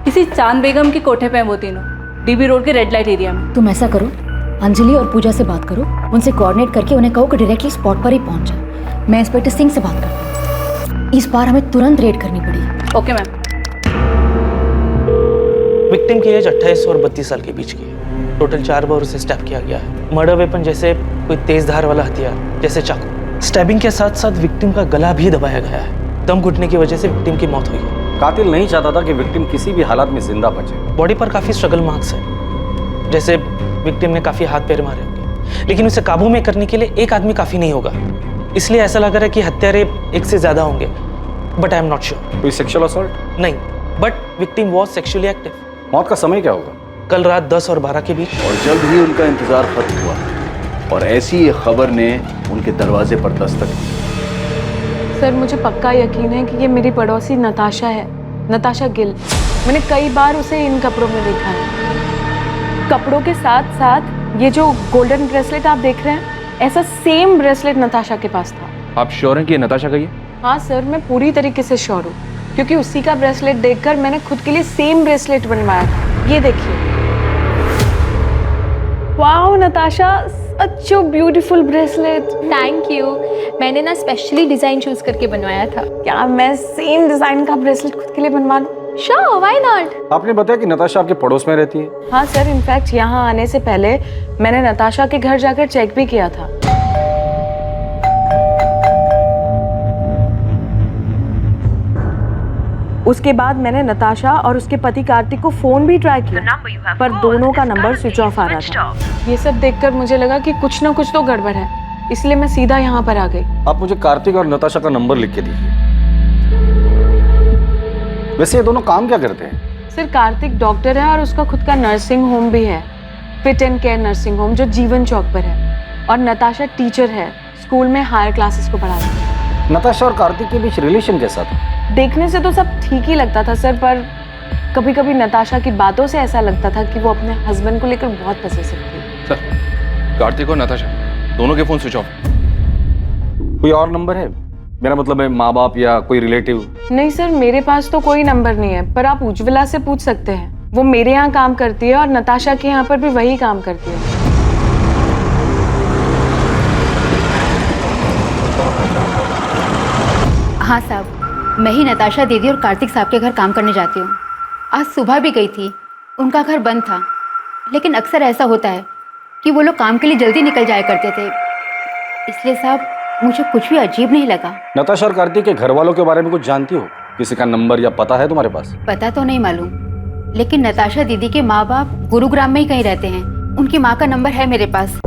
किसी चांद बेगम के कोठे पे हैं वो तीनों, डीबी रोड के रेड लाइट एरिया में। तुम ऐसा करो, अंजलि और पूजा से बात करो, उनसे कोऑर्डिनेट करके उन्हें कहो कि डायरेक्टली स्पॉट पर ही पहुंच जाए। मैं इंस्पेक्टर सिंह से बात करती हूँ। इस बार हमें तुरंत रेड करनी पड़ी। Okay ma'am. विक्टिम की एज 28 और 32 साल के बीच की है। टोटल 4 बार उसे स्टैब किया गया है। मर्डर वेपन जैसे कोई तेज धार वाला हथियार जैसे चाकू। स्टैबिंग के साथ साथ विक्टिम का गला भी दबाया गया है। दम घुटने की वजह से विक्टिम की मौत हुई है। कातिल नहीं चाहता था कि विक्टिम किसी भी हालात में जिंदा बचे। बॉडी पर काफी स्ट्रगल मार्क्स है, जैसे विक्टिम ने काफी हाथ पैर मारे होंगे, लेकिन उसे काबू में करने के लिए एक आदमी काफी नहीं होगा। इसलिए ऐसा लग रहा है कि हत्यारे एक से ज्यादा होंगे, but I am not sure. कोई सेक्सुअल असॉल्ट? नहीं, but victim was sexually active. मौत का समय क्या होगा? कल रात 10 और 12 के बीच। और जल्द ही उनका इंतजार खत्म हुआ और ऐसी एक खबर ने उनके दरवाजे पर दस्तक दी। सर मुझे पक्का यकीन है कि ये मेरी पड़ोसी नताशा है, नताशा गिल। मैंने कई बार उसे इन कपड़ों में देखा है। कपड़ों के साथ साथ ये जो गोल्डन ब्रेसलेट आप देख रहे हैं, ऐसा सेम ब्रेसलेट नताशा के पास था। आप श्योर हैं कि ये नताशा का ही है? हाँ सर, मैं पूरी तरीके से श्योर हूँ, क्योंकि उसी का ब्रेसलेट देखकर मैंने खुद के लिए सेम ब्रेसलेट बनवाया था। ये देखिए। Wow Natasha, such a beautiful bracelet. Thank you. मैंने ना स्पेशली डिजाइन चूज करके बनवाया था। क्या मैं सेम डिजाइन का ब्रेसलेट खुद के लिए बनवा दूं? Sure, why not? आपने बताया कि नताशा आपके पड़ोस में रहती है। हाँ सर, इनफैक्ट यहाँ आने से पहले मैंने नताशा के घर जाकर चेक भी किया था। उसके बाद मैंने नताशा और उसके पति कार्तिक को फोन भी ट्राई किया, पर दोनों का नंबर स्विच ऑफ आ रहा था। ये सब देखकर मुझे लगा कि कुछ ना कुछ तो गड़बड़ है, इसलिए मैं सीधा यहाँ पर आ गई। आप मुझे कार्तिक और नताशा का नंबर लिख के दीजिए। वैसे ये दोनों काम क्या करते हैं? सर कार्तिक डॉक्टर है और उसका खुद का नर्सिंग होम भी है, fit and care nursing home, जो जीवन चौक पर है। और नताशा टीचर है, स्कूल में हायर क्लासेस को पढ़ाती है। नताशा और कार्तिक के बीच रिलेशन कैसा था? देखने से तो सब ठीक ही लगता था सर, पर कभी कभी नताशा की बातों से ऐसा लगता था कि वो अपने हस्बैंड को लेकर बहुत पसेसिव थी। सर, कार्तिक और नताशा दोनों के फोन स्विच ऑफ। कोई और नंबर है? मेरा मतलब है माँ बाप या कोई रिलेटिव? नहीं सर, मेरे पास तो कोई नंबर नहीं है, पर आप उज्ज्वला से पूछ सकते हैं। वो मेरे यहाँ काम करती है और नताशा के यहाँ पर भी वही काम करती है। हाँ साहब, मैं ही नताशा दीदी और कार्तिक साहब के घर काम करने जाती हूँ। आज सुबह भी गई थी, उनका घर बंद था, लेकिन अक्सर ऐसा होता है कि वो लोग काम के लिए जल्दी निकल जाया करते थे, इसलिए साहब मुझे कुछ भी अजीब नहीं लगा। नताशा और कार्तिक के घर वालों के बारे में कुछ जानती हो? किसी का नंबर या पता है तुम्हारे पास? पता तो नहीं मालूम, लेकिन नताशा दीदी के माँ बाप गुरुग्राम में ही कहीं रहते हैं। उनकी माँ का नंबर है मेरे पास।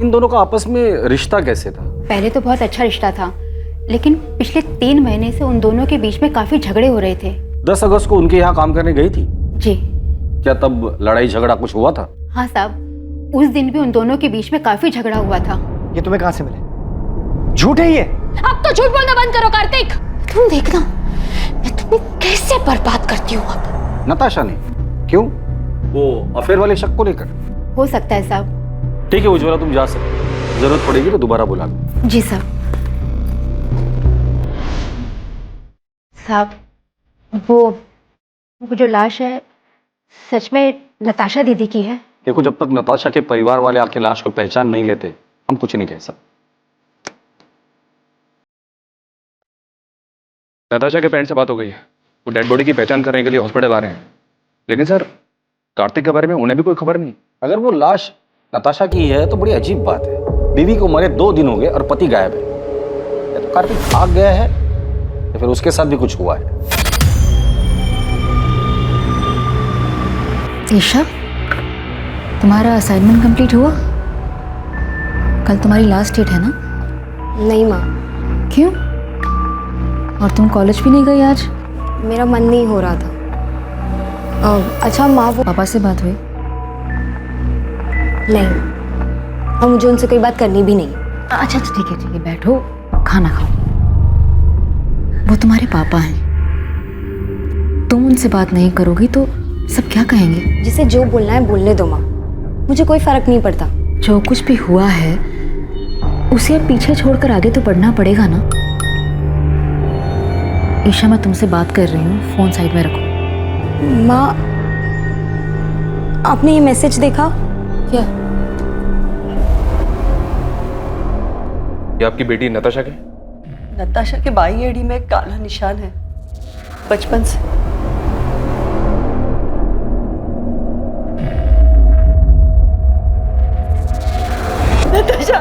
इन दोनों का आपस में रिश्ता कैसे था? पहले तो बहुत अच्छा रिश्ता था, लेकिन पिछले 3 महीने से उन दोनों के बीच में काफी झगड़े हो रहे थे। 10 अगस्त को उनके यहाँ काम करने गई थी? जी। क्या तब लड़ाई झगड़ा कुछ हुआ था? हाँ साहब, उस दिन भी उन दोनों के बीच में काफी झगड़ा हुआ था। ये तुम्हें कहाँ से मिले? झूठ है ये। अब तो झूठ बोलना बंद करो कार्तिक। तुम देखना मैं तुम्हें कैसे बर्बाद करती हूँ अब। नताशा ने? क्यों? वो अफेयर वाले शक को लेकर? हो सकता है साहब। ठीक है उज्ज्वला, तुम जा सकते, जरूरत पड़ेगी तो दोबारा बुला लो। जी साहब। साहब, वो जो लाश है सच में नताशा दीदी की है? देखो, जब तक नताशा के परिवार वाले आपके लाश को पहचान नहीं लेते, हम कुछ नहीं कह सकते। नताशा के पेरेंट्स से बात हो गई है, वो डेड बॉडी की पहचान करने के लिए हॉस्पिटल आ रहे हैं, लेकिन सर कार्तिक के बारे में उन्हें भी कोई खबर नहीं। अगर वो लाश नताशा की है तो बड़ी अजीब बात है। बीवी को मरे 2 दिन हो गए और पति गायब है। या तो कार्तिक भाग गया है या फिर उसके साथ भी कुछ हुआ है। ईशा, तुम्हारा असाइनमेंट कंप्लीट हुआ? कल तुम्हारी लास्ट डेट है ना? नहीं माँ। क्यों? और तुम कॉलेज भी नहीं गई आज? मेरा मन नहीं हो रहा था। अच्छा माँ, वो पापा से बात हुई? नहीं, और मुझे उनसे कोई बात करनी भी नहीं। अच्छा ठीक है बैठो, खाना खाओ। वो तुम्हारे पापा हैं, तुम उनसे बात नहीं करोगी तो सब क्या कहेंगे? जिसे जो बोलना है बोलने दो माँ, मुझे कोई फर्क नहीं पड़ता। जो कुछ भी हुआ है उसे अब पीछे छोड़कर आगे तो बढ़ना पड़ेगा ना। ईशा, मैं तुमसे बात कर रही हूँ, फोन साइड में रखो। माँ, आपने ये मैसेज देखा क्या? ये आपकी बेटी नताशा के? नताशा के बाई एड़ी में एक काला निशान है, बचपन से। नताशा,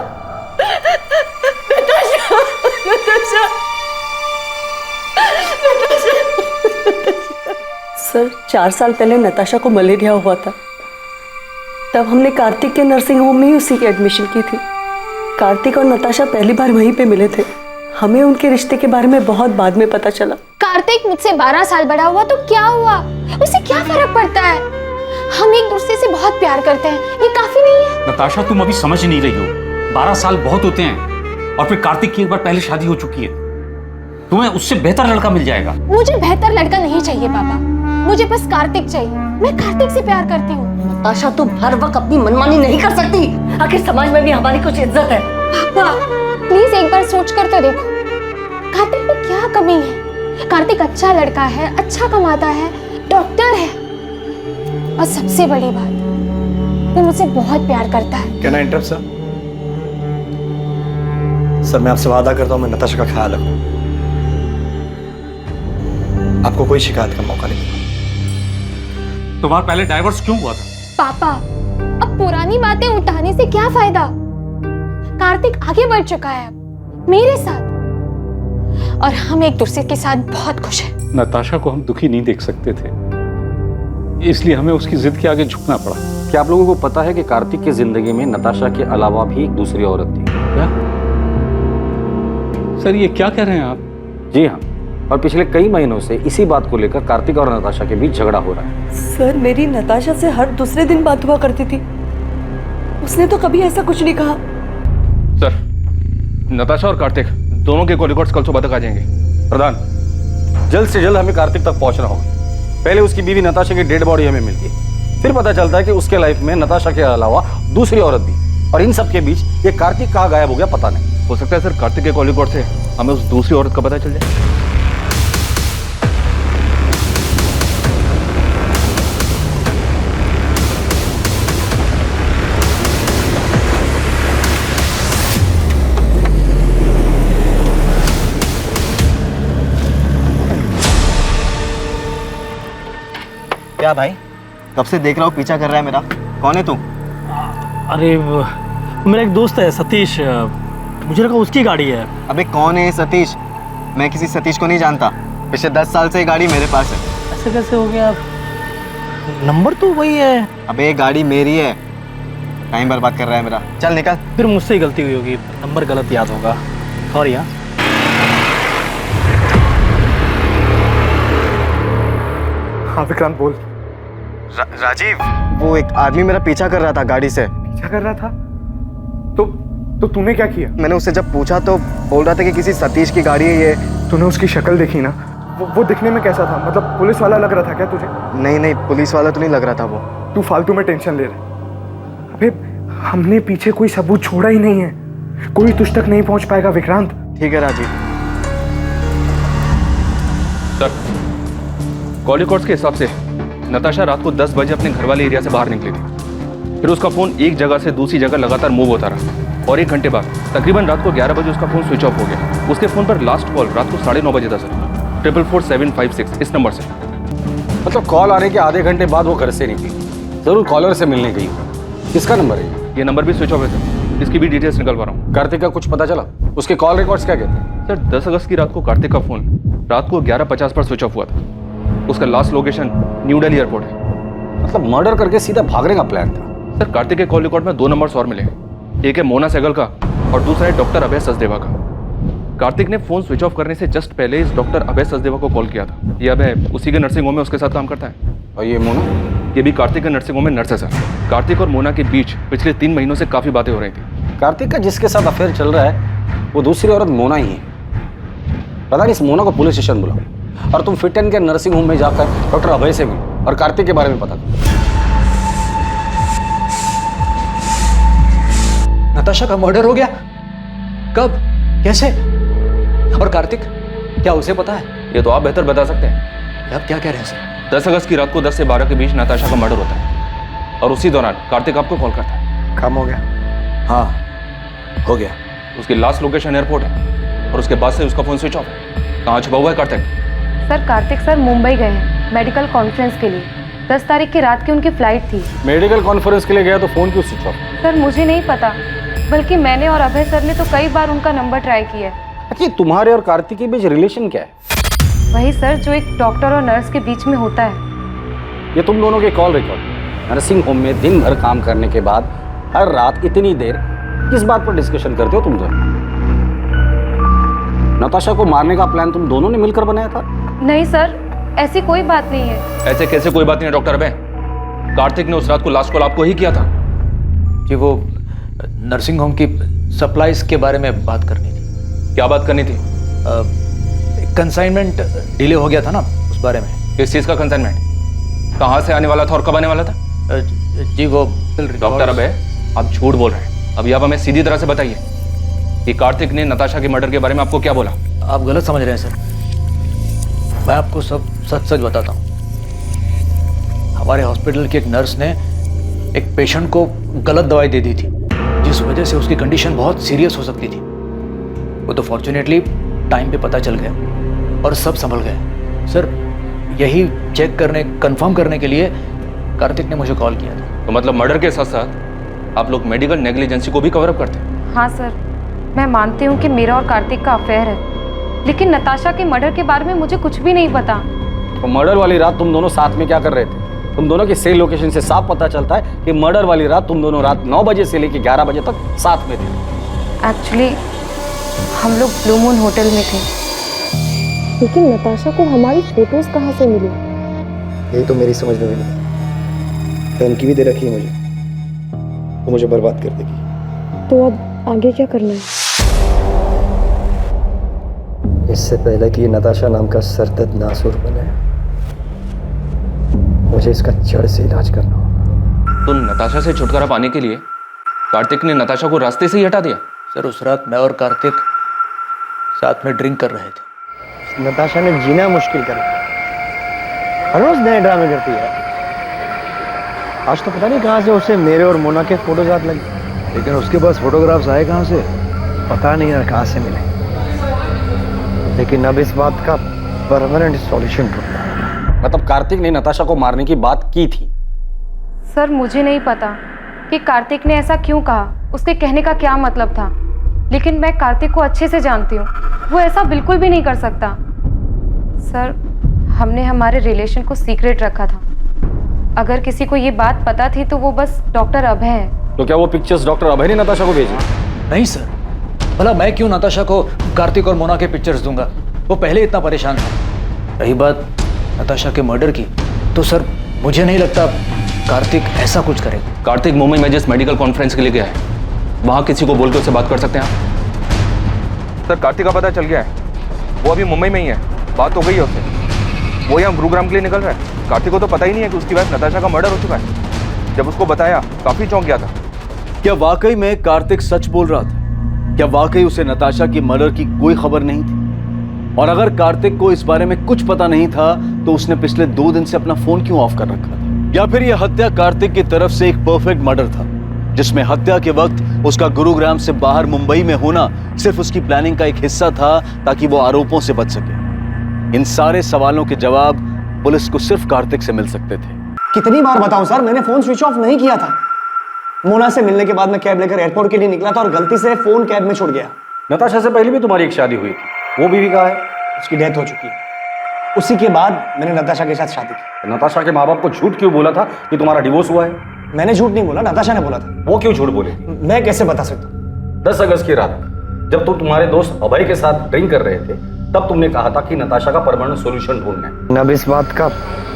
नताशा, नताशा, नताशा। सर, 4 साल पहले नताशा को मलेरिया हुआ था। तब हमने कार्तिक के नर्सिंग होम में ही उसी की एडमिशन की थी। कार्तिक और नताशा पहली बार वहीं पे मिले थे। हमें उनके रिश्ते के बारे में बहुत बाद में पता चला। कार्तिक मुझसे 12 साल बड़ा हुआ तो क्या हुआ, उसे क्या फर्क पड़ता है? हम एक दूसरे से बहुत प्यार करते हैं, ये काफी नहीं है? नताशा, तुम अभी समझ नहीं रही हो। 12 साल बहुत होते हैं, और फिर कार्तिक की एक बार पहले शादी हो चुकी है। तुम्हें उससे बेहतर लड़का मिल जाएगा। मुझे बेहतर लड़का नहीं चाहिए पापा, मुझे बस कार्तिक चाहिए। मैं कार्तिक से प्यार करती हूँ। नताशा, तुम हर वक्त अपनी मनमानी नहीं कर सकती। आखिर समाज में भी हमारी कुछ इज्जत है। पापा प्लीज एक बार सोच कर तो देखो, कार्तिक में क्या कमी है? कार्तिक अच्छा लड़का है, अच्छा कमाता है, डॉक्टर है, और सबसे बड़ी बात, वो मुझसे बहुत प्यार करता है। Can I interrupt sir? Sir, मैं आपसे वादा करता हूँ मैं नताशा का ख्याल रखूँ। आपको कोई शिकायत का मौका नहीं दूंगा। तुम्हारा पहले डाइवोर्स क्यों हुआ था? पापा, अब पुरानी बातें उठाने से क्या फायदा? कार्तिक आगे बढ़ चुका है अब मेरे साथ, और हम एक दूसरे के साथ बहुत खुश हैं। नताशा को हम दुखी नहीं देख सकते थे, इसलिए हमें उसकी जिद के आगे झुकना पड़ा। क्या आप लोगों को पता है कि कार्तिक की जिंदगी में नताशा के अलावा भी एक दूसरी औरत थी? क्या? सर, ये क्या कह रहे हैं आप? जी हाँ, और पिछले कई महीनों से इसी बात को लेकर कार्तिक और नताशा के बीच झगड़ा हो रहा है। सर, मेरी नताशा से हर दूसरे दिन बात हुआ करती थी, उसने तो कभी ऐसा कुछ नहीं कहा। सर, नताशा और कार्तिक दोनों के कॉल रिकॉर्ड्स कल सुबह तक आ जाएंगे। प्रधान, जल्द से जल्द हमें कार्तिक तक पहुंचना होगा। पहले उसकी बीवी नताशा की डेड बॉडी हमें मिलती है, फिर पता चलता है कि उसके लाइफ में नताशा के अलावा दूसरी औरत भी, और इन सब के बीच ये कार्तिक कहाँ गायब हो गया पता नहीं। हो सकता है सर कार्तिक के कॉल रिकॉर्ड से हमें उस दूसरी औरत का पता चल जाए। क्या भाई, कब से देख रहा हूँ पीछा कर रहा है मेरा। कौन है तू? अरे मेरा एक दोस्त है सतीश, मुझे लगा उसकी गाड़ी है। अबे कौन है सतीश? मैं किसी सतीश को नहीं जानता। पिछले 10 साल से ये गाड़ी मेरे पास है। ऐसे कैसे हो गया? नंबर तो वही है। अबे ये गाड़ी मेरी है। टाइम बर्बाद कर रहा है मेरा, चल निकल। फिर मुझसे ही गलती हुई होगी, नंबर गलत याद होगा, सॉरी। हाँ हाँ विक्रांत बोल। राजीव, वो एक आदमी मेरा पीछा कर रहा था गाड़ी से। पीछा कर रहा था? तो तूने क्या किया? मैंने उससे जब पूछा तो बोल रहा था कि किसी सतीश की गाड़ी है ये। तूने उसकी शक्ल देखी ना? वो दिखने में कैसा था? मतलब पुलिस वाला लग रहा था क्या तुझे? नहीं, पुलिस वाला तो नहीं लग रहा था वो। तू फालतू में टेंशन ले रहा। अबे हमने पीछे कोई सबूत छोड़ा ही नहीं है, कोई तुझ तक नहीं पहुंच पाएगा विक्रांत। ठीक है राजीव। सर, कॉल रिकॉर्ड्स के हिसाब से नताशा रात को 10 बजे अपने घर वाले एरिया से बाहर निकली थी। फिर उसका फोन एक जगह से दूसरी जगह लगातार मूव होता रहा, और 1 घंटे बाद तकरीबन रात को 11 बजे उसका फोन स्विच ऑफ हो गया। उसके फोन पर लास्ट कॉल रात को 9:30 बजे था सर, 44756 इस नंबर से। मतलब कॉल आने के आधे घंटे बाद वो घर से निकली, जरूर कॉलर से मिलने गई। किसका नंबर है ये? नंबर भी स्विच ऑफ है सर, इसकी भी डिटेल्स निकलवा रहा हूँ। कार्तिक का कुछ पता चला? उसके कॉल रिकॉर्ड्स क्या कहते हैं? सर 10 अगस्त की रात को कार्तिक का फोन रात को 11:50 पर स्विच ऑफ हुआ था। उसका last location new Delhi airport है। मतलब मर्डर करके सीधा भागने का प्लान था। सर कार्तिक के कॉल रिकॉर्ड में 2 नंबर्स और मिले, एक है मोना सहगल का और दूसरा है डॉक्टर अभय सचदेवा का। कार्तिक ने फोन स्विच ऑफ करने से जस्ट पहले इस डॉक्टर अभय सचदेवा को कॉल किया था। ये अभय उसी के नर्सिंग होम में उसके साथ काम करता है। और ये मोना? ये भी कार्तिक के नर्सिंग होम में नर्स है सर। कार्तिक और मोना के बीच पिछले 3 महीनों से काफी बातें हो रही थी। कार्तिक का जिसके साथ अफेयर चल रहा है वो दूसरी औरत मोना ही है। पता नहीं, इस मोना को पुलिस स्टेशन बुलाओ और तुम फिट एंड के नर्सिंग होम में जाकर डॉक्टर अभय से मिलो और कार्तिक के बारे में पता करो। नताशा का मर्डर हो गया? कब? कैसे? और कार्तिक, क्या उसे पता है? ये तो आप बेहतर बता सकते हैं। आप क्या कह रहे हैं सर? 10 अगस्त की रात को 10 से 12 के बीच नताशा का मर्डर होता है और उसी दौरान कार्तिक आपको कॉल करता है। काम हो गया? हाँ, हो गया। उसकी लास्ट लोकेशन एयरपोर्ट है और उसके बाद से उसका फोन स्विच ऑफ है। कहाँ छुपा हुआ है कार्तिक? सर कार्तिक सर मुंबई गए हैं मेडिकल कॉन्फ्रेंस के लिए। 10 तारीख की रात की उनकी फ्लाइट थी। मेडिकल कॉन्फ्रेंस के लिए गया तो फोन क्यों स्विच ऑफ? सर मुझे नहीं पता, बल्कि मैंने और अभय सर ने तो कई बार उनका नंबर ट्राई किया है। अच्छा, तुम्हारे और कार्तिक के बीच रिलेशन क्या है? वही सर जो एक डॉक्टर और नर्स के बीच में होता है। ये तुम दोनों के कॉल रिकॉर्ड। नर्सिंग होम में दिन भर काम करने के बाद हर रात इतनी देर किस बात पर डिस्कशन करते हो तुम दोनों? नताशा को मारने का प्लान तुम दोनों ने मिलकर बनाया था? नहीं सर, ऐसी कोई बात नहीं है। ऐसे कैसे कोई बात नहीं है डॉक्टर अभय? कार्तिक ने उस रात को लास्ट कॉल आपको ही किया था। कि वो नर्सिंग होम की सप्लाईज के बारे में बात करनी थी। क्या बात करनी थी? कंसाइनमेंट डिले हो गया था ना, उस बारे में। किस चीज का कंसाइनमेंट? कहाँ से आने वाला था और कब आने वाला था? जी वो डॉक्टर अभय, आप झूठ बोल रहे हैं। अभी आप हमें सीधी तरह से बताइए कि कार्तिक ने नताशा के मर्डर के बारे में आपको क्या बोला? आप गलत समझ रहे हैं सर। मैं आपको सब सच सच बताता हूँ। हमारे हॉस्पिटल की एक नर्स ने एक पेशेंट को गलत दवाई दे दी थी, जिस वजह से उसकी कंडीशन बहुत सीरियस हो सकती थी। वो तो फॉर्चुनेटली टाइम पे पता चल गया और सब संभल गए। सर यही चेक करने, कंफर्म करने के लिए कार्तिक ने मुझे कॉल किया था। तो मतलब मर्डर के साथ साथ आप लोग मेडिकल नेग्लिजेंसी को भी कवर अप करते हैं? हाँ सर, मैं मानती हूँ कि मेरा और कार्तिक का अफेयर है, लेकिन नताशा के मर्डर के बारे में मुझे कुछ भी नहीं पता। तो मर्डर वाली रात तुम दोनों साथ में क्या कर रहे थे? तुम दोनों की सेल लोकेशन से साफ पता चलता है कि मर्डर वाली रात तुम दोनों रात 9 बजे से लेकर 11 बजे तक साथ में थे। एक्चुअली हम लोग ब्लू मून होटल में थे। लेकिन नताशा को हमारी फोटोज कहाँ से मिली? यही तो मेरी समझ में भी नहीं। धमकी भी दे रखी है मुझे, वो मुझे बर्बाद कर देगी। तो अब आगे क्या करना है? इससे पहले कि नताशा नाम का सरदर्द नासूर बने, मुझे इसका जड़ से इलाज करना होगा। तो नताशा से छुटकारा पाने के लिए कार्तिक ने नताशा को रास्ते से ही हटा दिया? सर उस रात मैं और कार्तिक साथ में ड्रिंक कर रहे थे। नताशा ने जीना मुश्किल कर रखा। हर रोज नए ड्रामे करती है। आज तो पता नहीं कहाँ से उसे मेरे और मोना के फोटोज याद लगे। लेकिन उसके पास फोटोग्राफ्स आए कहाँ से? पता नहीं यार कहाँ से मिले। लेकिन अब इस बात का परमानेंट सॉल्यूशन ढूंढना है। मतलब कार्तिक ने नताशा को मारने की बात की थी? सर मुझे नहीं पता कि कार्तिक ने ऐसा क्यों कहा, उसके कहने का क्या मतलब था, लेकिन मैं कार्तिक को अच्छे से जानती हूँ। वो ऐसा बिल्कुल भी नहीं कर सकता। सर हमने हमारे रिलेशन को सीक्रेट रखा था। अगर किसी को ये बात पता थी तो वो बस डॉक्टर अभय है। तो क्या वो पिक्चर्स डॉक्टर अभय ने नताशा को भेजी? नहीं सर, भला मैं क्यों नताशा को कार्तिक और मोना के पिक्चर्स दूंगा? वो पहले इतना परेशान था। रही बात नताशा के मर्डर की, तो सर मुझे नहीं लगता कार्तिक ऐसा कुछ करेगा। कार्तिक मुंबई में जिस मेडिकल कॉन्फ्रेंस के लिए गया है, वहाँ किसी को बोल के उससे बात कर सकते हैं आप? सर कार्तिक का पता चल गया है, वो अभी मुंबई में ही है। बात हो गई है उससे, वो यहाँ गुरुग्राम के लिए निकल रहा है। कार्तिक को तो पता ही नहीं है कि उसकी वाइफ नताशा का मर्डर हो चुका है। जब उसको बताया काफी चौंक गया था। क्या वाकई में कार्तिक सच बोल रहा था? क्या वाकई उसे नताशा की मर्डर की कोई खबर नहीं थी? और अगर कार्तिक को इस बारे में कुछ पता नहीं था तो उसने पिछले 2 दिन से अपना फोन क्यों ऑफ कर रखा था? या फिर यह हत्या कार्तिक की तरफ से एक परफेक्ट मर्डर था, जिसमें हत्या के वक्त उसका गुरुग्राम से बाहर मुंबई में होना सिर्फ उसकी प्लानिंग का एक हिस्सा था, ताकि वो आरोपों से बच सके? इन सारे सवालों के जवाब पुलिस को सिर्फ कार्तिक से मिल सकते थे। कितनी बार बताऊं सर, मैंने फोन स्विच ऑफ नहीं किया था। मोना से मिलने के बाद मैं कैब लेकर एयरपोर्ट के लिए निकला था और गलती से फोन कैब में छूट गया। नताशा से पहले भी तुम्हारी एक शादी हुई थी, वो बीवी कहाँ है? उसकी डेथ हो चुकी है। उसी के बाद मैंने नताशा के साथ शादी की। नताशा के माँ बाप को झूठ क्यों बोला था कि तुम्हारा डिवोर्स हुआ है? मैंने झूठ नहीं बोला, नताशा ने बोला था। वो क्यों झूठ बोले? मैं कैसे बता सकता हूँ? 10 अगस्त की रात जब तुम तुम्हारे दोस्त अभय के साथ ड्रिंक कर रहे थे, तब तुमने कहा था कि नताशा का परमानेंट सॉल्यूशन ढूंढना है। अब इस बात का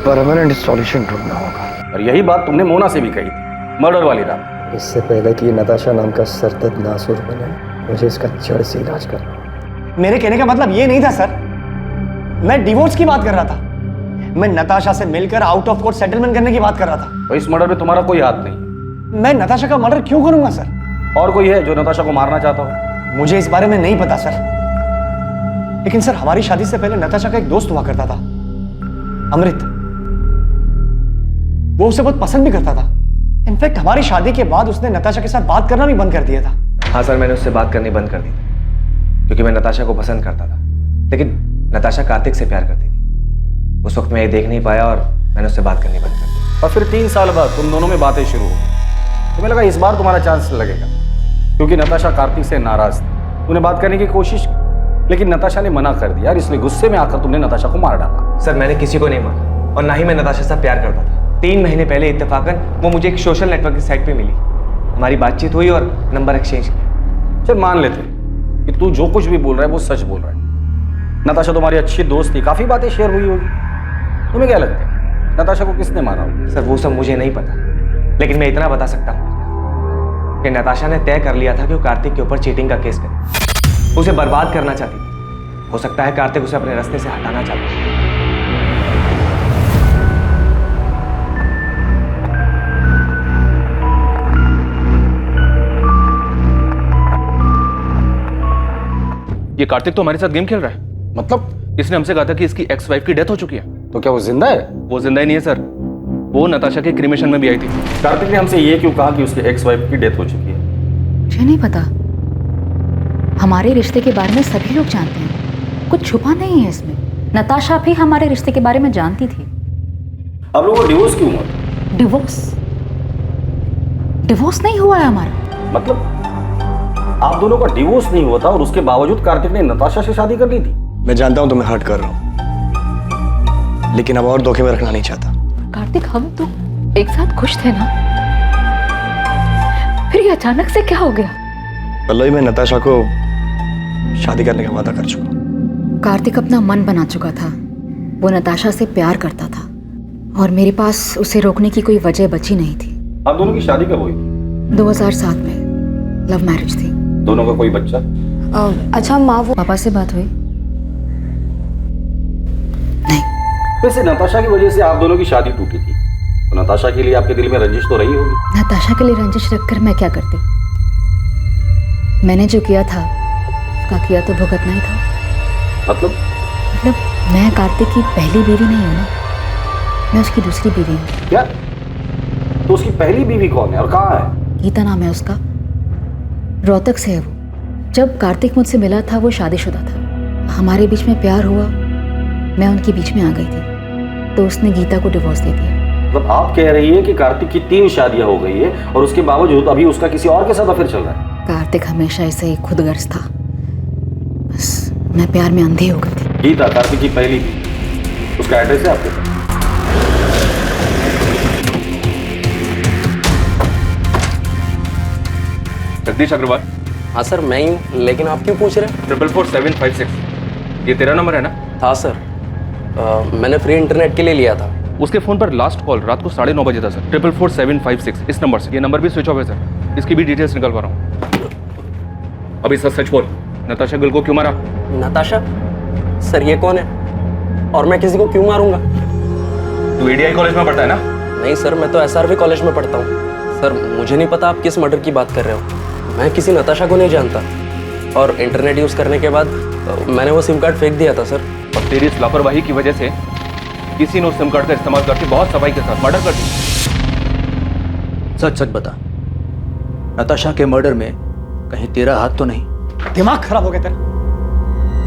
परमानेंट सॉल्यूशन ढूंढना होगा। और यही बात तुमने मोना से भी कही थी मर्डर वाली रात। इससे पहले कि नताशा नाम का सरदर्द नासुर बने, मुझे इसका जड़ से इलाज करना। मेरे कहने का मतलब ये नहीं था सर, मैं डिवोर्स की बात कर रहा था। मैं नताशा से मिलकर आउट ऑफ कोर्ट सेटलमेंट करने की बात कर रहा था। तो इस मर्डर में तुम्हारा कोई हाथ नहीं। मैं नताशा का मर्डर क्यों करूंगा सर? और कोई है जो नताशा को मारना चाहता हो? मुझे इस बारे में नहीं पता सर, लेकिन सर हमारी शादी से पहले नताशा का एक दोस्त हुआ करता था, अमृत। वो उसे बहुत पसंद भी करता था। इनफैक्ट हमारी शादी के बाद उसने नताशा के साथ बात करना भी बंद कर दिया था। हाँ सर, मैंने उससे बात करनी बंद कर दी क्योंकि मैं नताशा को पसंद करता था, लेकिन नताशा कार्तिक से प्यार करती थी। उस वक्त मैं ये देख नहीं पाया और मैंने उससे बात करनी बंद कर दी। और फिर 3 साल बाद तुम दोनों में बातें शुरू हो गई। तुम्हें लगा इस बार तुम्हारा चांस लगेगा, क्योंकि नताशा कार्तिक से नाराज थी। उन्हें बात करने की कोशिश की, लेकिन नताशा ने मना कर दिया और इसलिए गुस्से में आकर तुमने नताशा को मार डाला। सर मैंने किसी को नहीं मारा और ना ही मैं नताशा से प्यार करता था। 3 महीने पहले इत्तेफाकन वो मुझे एक सोशल नेटवर्क की साइट पे मिली। हमारी बातचीत हुई और नंबर एक्सचेंज किया। चल मान लेते कि तू जो कुछ भी बोल रहा है वो सच बोल रहा है। नताशा तुम्हारी अच्छी दोस्त थी, काफी बातें शेयर हुई होगी। तुम्हें क्या लगता है नताशा को किसने मारा होगा? सर वो सब मुझे नहीं पता, लेकिन मैं इतना बता सकता हूँ कि नताशा ने तय कर लिया था कि वो कार्तिक के ऊपर चीटिंग का केस करे। उसे बर्बाद करना चाहती थी। हो सकता है कार्तिक उसे अपने रास्ते से हटाना चाहता है। ये कार्तिक तो हमारे साथ गेम खेल रहा है। मतलब इसने हमसे कहा था कि इसकी एक्स वाइफ की डेथ हो चुकी है। तो क्या वो जिंदा है? वो जिंदा ही नहीं है सर, वो नताशा के क्रिमेशन में भी आई थी। कार्तिक ने हमसे ये क्यों कहा कि उसकी एक्स वाइफ की डेथ हो चुकी है? मुझे नहीं पता। हमारे रिश्ते के बारे में सभी लोग जानते हैं, कुछ छुपा नहीं है इसमें। नताशा भी हमारे रिश्ते के बारे में जानती थी। अब लोगों को डिवोर्स क्यों हुआ? डिवोर्स नहीं हुआ है हमारा। मतलब आप दोनों का डिवोर्स नहीं हुआ था और उसके बावजूद कार्तिक ने नताशा से शादी कर ली थी। मैं जानता हूं तुम्हें हर्ट कर रहा हूं, लेकिन अब और धोखे में रखना नहीं चाहता। कार्तिक, हम तो एक साथ खुश थे ना, फिर ये अचानक से क्या हो गया? पल्लवी, मैं नताशा को शादी करने का वादा कर चुका। कार्तिक अपना मन बना चुका था। वो नताशा से प्यार करता था और मेरे पास उसे रोकने की कोई वजह बची नहीं थी। आप दोनों की शादी कब हुई थी? 2007 में लव मैरिज थी। दोनों का कोई बच्चा? अच्छा माँ, वो पापा से बात हुई? वैसे नताशा की वजह से आप दोनों की शादी टूटी थी, तो नताशा के लिए आपके दिल में रंजिश तो रही होगी। नताशा के लिए रंजिश रखकर मैं क्या करती? मैंने जो किया था उसका किया तो भुगतना ही था। मतलब मैं कार्तिक की पहली बीवी नहीं हूँ ना, मैं उसकी दूसरी बीवी हूँ। क्या? तो उसकी पहली बीवी कौन है और कहाँ है? गीता नाम है उसका, रोहतक से है वो। जब कार्तिक मुझसे मिला था वो शादीशुदा था। हमारे बीच में प्यार हुआ, मैं उनके बीच में आ गई थी, तो उसने गीता को डिवोर्स दे दिया। मतलब आप कह रही हैं कि कार्तिक की 3 शादियां हो गई है और उसके बावजूद अभी उसका किसी और के साथ अफेयर चल रहा है? कार्तिक हमेशा ऐसे ही खुदगर्ज था, बस मैं प्यार में अंधी हो गई थी। गीता कार्तिक की पहली बीवी, उसका एड्रेस है आपके पास? जगदीश अग्रवाल। हाँ सर, मैं ही हूँ, लेकिन आप क्यों पूछ रहे हैं? 444756 ये तेरा नंबर है ना? हाँ सर, मैंने फ्री इंटरनेट के लिए लिया था। उसके फोन पर लास्ट कॉल रात को 9:30 बजे था सर। 444756 इस नंबर से। ये नंबर भी स्विच ऑफ है सर, इसकी भी डिटेल्स निकलवा रहा हूँ। अभी सच सच बोल, नताशा गिल को क्यों मारा? नताशा? सर ये कौन है और मैं किसी को क्यों मारूंगा? तू एडीआई कॉलेज में पढ़ता है ना? नहीं सर, मैं तो एसआरवी कॉलेज में पढ़ता हूँ। सर मुझे नहीं पता आप किस मर्डर की बात कर रहे हो। मैं किसी नताशा को नहीं जानता और इंटरनेट यूज़ करने के बाद मैंने वो सिम कार्ड फेंक दिया था सर। और तेरी इस लापरवाही की वजह से किसी ने उस सिम कार्ड का इस्तेमाल करके बहुत सफाई के साथ मर्डर कर दिया। सच सच बता, नताशा के मर्डर में कहीं तेरा हाथ तो नहीं? दिमाग खराब हो गया तेरा?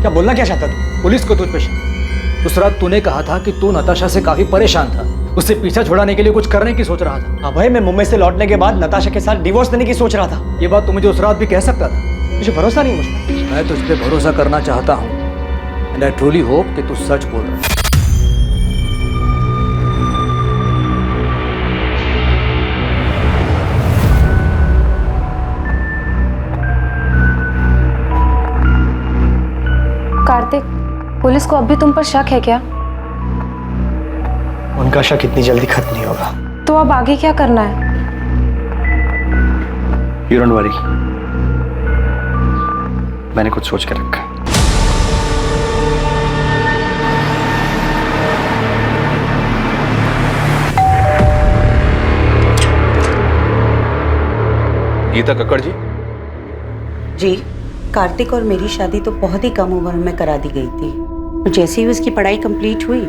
क्या बोलना क्या चाहता तू? पुलिस को तुझ पे शक। उस रात तूने कहा था कि तू नताशा से काफी परेशान था, उससे पीछा छुड़ाने के लिए कुछ करने की सोच रहा था। अभय, मैं मुंबई से लौटने के बाद नताशा के साथ डिवोर्स देने की सोच रहा था। ये बात तू मुझे उस रात भी कह सकता था। मुझे भरोसा नहीं मुझ पर। मैं तुझ पे भरोसा करना चाहता हूँ एंड आई ट्रूली होप कि तू सच बोल रहा है। कार्तिक, पुलिस को अब भी तुम पर शक है क्या? उनका शक इतनी जल्दी खत्म नहीं होगा। तो अब आगे क्या करना है? You don't worry, मैंने कुछ सोच कर रखा है। गीता कक्कड़ जी। जी, कार्तिक और मेरी शादी तो बहुत ही कम उम्र में करा दी गई थी। और जैसे ही उसकी पढ़ाई कंप्लीट हुई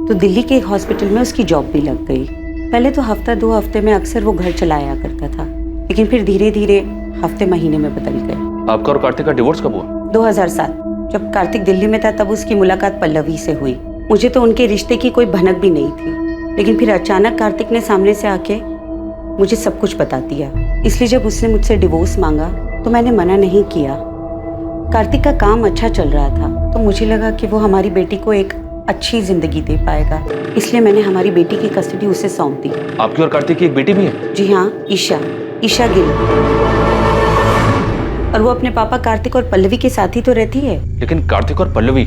तो दिल्ली के एक हॉस्पिटल में उसकी जॉब भी लग गई। पहले तो हफ्ता 2 हफ्ते में अक्सर वो घर चलाया करता था, लेकिन फिर धीरे धीरे हफ्ते महीने में बदल गए। आपका और कार्तिक का डिवोर्स कब हुआ? 2007 जब कार्तिक दिल्ली में था तब उसकी मुलाकात पल्लवी से हुई। मुझे तो उनके रिश्ते की कोई भनक भी नहीं थी, लेकिन फिर अचानक कार्तिक ने सामने से आके मुझे सब कुछ बता दिया। इसलिए जब उसने मुझसे डिवोर्स मांगा तो मैंने मना नहीं किया। कार्तिक का काम अच्छा चल रहा था तो मुझे लगा कि वो हमारी बेटी को एक अच्छी जिंदगी दे पाएगा, इसलिए मैंने हमारी बेटी की कस्टडी उसे सौंप दी। आपकी और कार्तिक की एक बेटी भी है? जी हाँ, ईशा गिल। और वो अपने पापा कार्तिक और पल्लवी के साथ ही तो रहती है। लेकिन कार्तिक और पल्लवी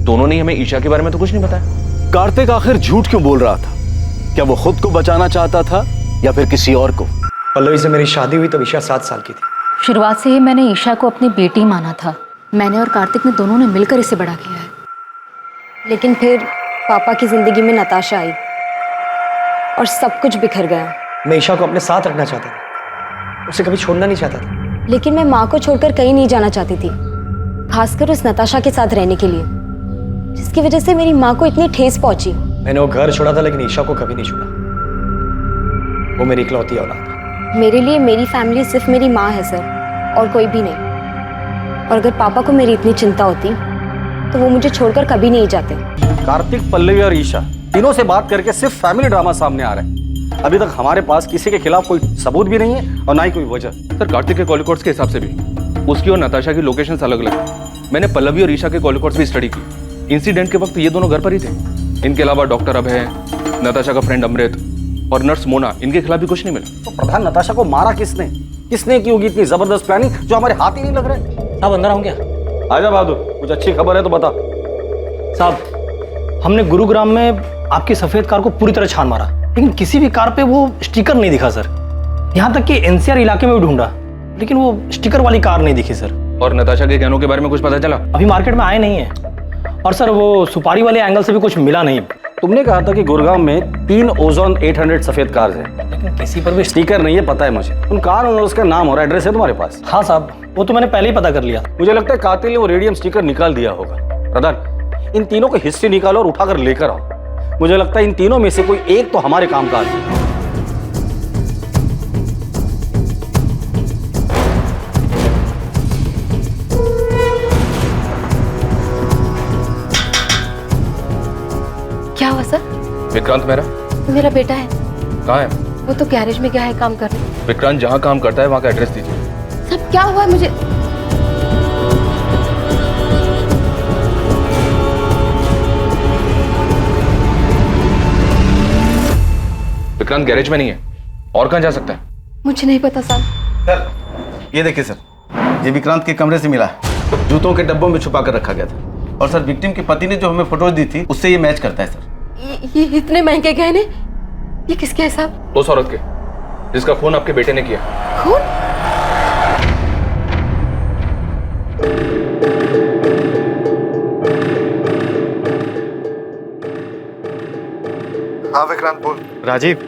दोनों ने हमें ईशा के बारे में तो कुछ नहीं बताया। कार्तिक आखिर झूठ क्यों बोल रहा था? क्या वो खुद को बचाना चाहता था या फिर किसी और को? पल्लवी से मेरी शादी हुई तब ईशा 7 साल की थी। शुरुआत से ही मैंने ईशा को अपनी बेटी माना था। मैंने और कार्तिक ने दोनों ने मिलकर इसे बड़ा किया है। लेकिन फिर पापा की जिंदगी में नताशा आई और सब कुछ बिखर गया। मैं ईशा को अपने साथ रखना चाहता था, उसे कभी छोड़ना नहीं चाहता था। लेकिन मैं माँ को छोड़कर कहीं नहीं जाना चाहती थी, खासकर उस नताशा के साथ रहने के लिए, जिसकी वजह से मेरी माँ को इतनी ठेस पहुंची। मैंने वो घर छोड़ा था लेकिन ईशा को कभी नहीं छोड़ा। वो मेरी इकलौती औलाद है। मेरे लिए मेरी फैमिली सिर्फ मेरी माँ है सर, और कोई भी नहीं। और अगर पापा को मेरी इतनी चिंता होती तो वो मुझे छोड़कर कभी नहीं जाते। कार्तिक, पल्लवी और ईशा तीनों से बात करके सिर्फ फैमिली ड्रामा सामने आ रहा है। अभी तक हमारे पास किसी के खिलाफ कोई सबूत भी नहीं है और ना ही कोई वजह। सर, कार्तिक के कॉल रिकॉर्ड्स के हिसाब से भी उसकी और नताशा की लोकेशंस अलग अलग है। मैंने पल्लवी और ईशा के कॉल रिकॉर्ड्स भी स्टडी की। इंसिडेंट के वक्त ये दोनों घर पर ही थे। इनके अलावा डॉक्टर अभय, नताशा का फ्रेंड अमृत और नर्स मोना, इनके खिलाफ भी कुछ नहीं मिला। तो प्रधान, नताशा को मारा किसने? किसने की होगी इतनी जबरदस्त प्लानिंग जो हमारे हाथ ही नहीं लग रहे? साहब अंदर आऊं क्या? आजा बहादुर, कुछ अच्छी खबर है तो बता। साहब, हमने गुरुग्राम में आपकी सफेद कार को पूरी तरह छान मारा, लेकिन किसी भी कार पे वो स्टिकर नहीं दिखा सर। यहाँ तक कि एनसीआर इलाके में भी ढूंढा, लेकिन वो स्टिकर वाली कार नहीं दिखी सर। और नताशा के गहनों के बारे में कुछ पता चला? अभी मार्केट में आए नहीं है। और सर, वो सुपारी वाले एंगल से भी कुछ मिला नहीं। तुमने कहा था कि गुरुग्राम में 3 ओजोन 800 सफेद कार्स हैं, लेकिन किसी पर भी स्टिकर नहीं है, पता है मुझे। उन कार और उसका नाम और एड्रेस है तुम्हारे पास? हाँ साहब, वो तो मैंने पहले ही पता कर लिया। मुझे लगता है कातिल ने वो रेडियम स्टिकर निकाल दिया होगा। प्रधान, इन तीनों की हिस्ट्री निकालो और उठाकर लेकर आओ। मुझे लगता है इन तीनों में से कोई एक तो हमारे काम का है। क्या हुआ सर? विक्रांत मेरा बेटा है। कहाँ है? वो तो गैरेज में गया है काम करने। विक्रांत जहाँ काम करता है वहाँ का एड्रेस दीजिए। सब क्या हुआ है मुझे? विक्रांत गैरेज में नहीं है, और कहाँ जा सकता है? मुझे नहीं पता साहब। सर, ये देखिए सर, ये विक्रांत के कमरे से मिला है। जूतों के डब्बों में छुपा कर रखा गया था। और सर, विक्टिम के पति ने जो हमें फोटोज दी थी उससे ये मैच करता है सर। ये इतने महंगे गहने, ये किसके है साहब? उस औरत के जिसका खून आपके बेटे ने किया। खून? हाँ विक्रांत बोल। राजीव,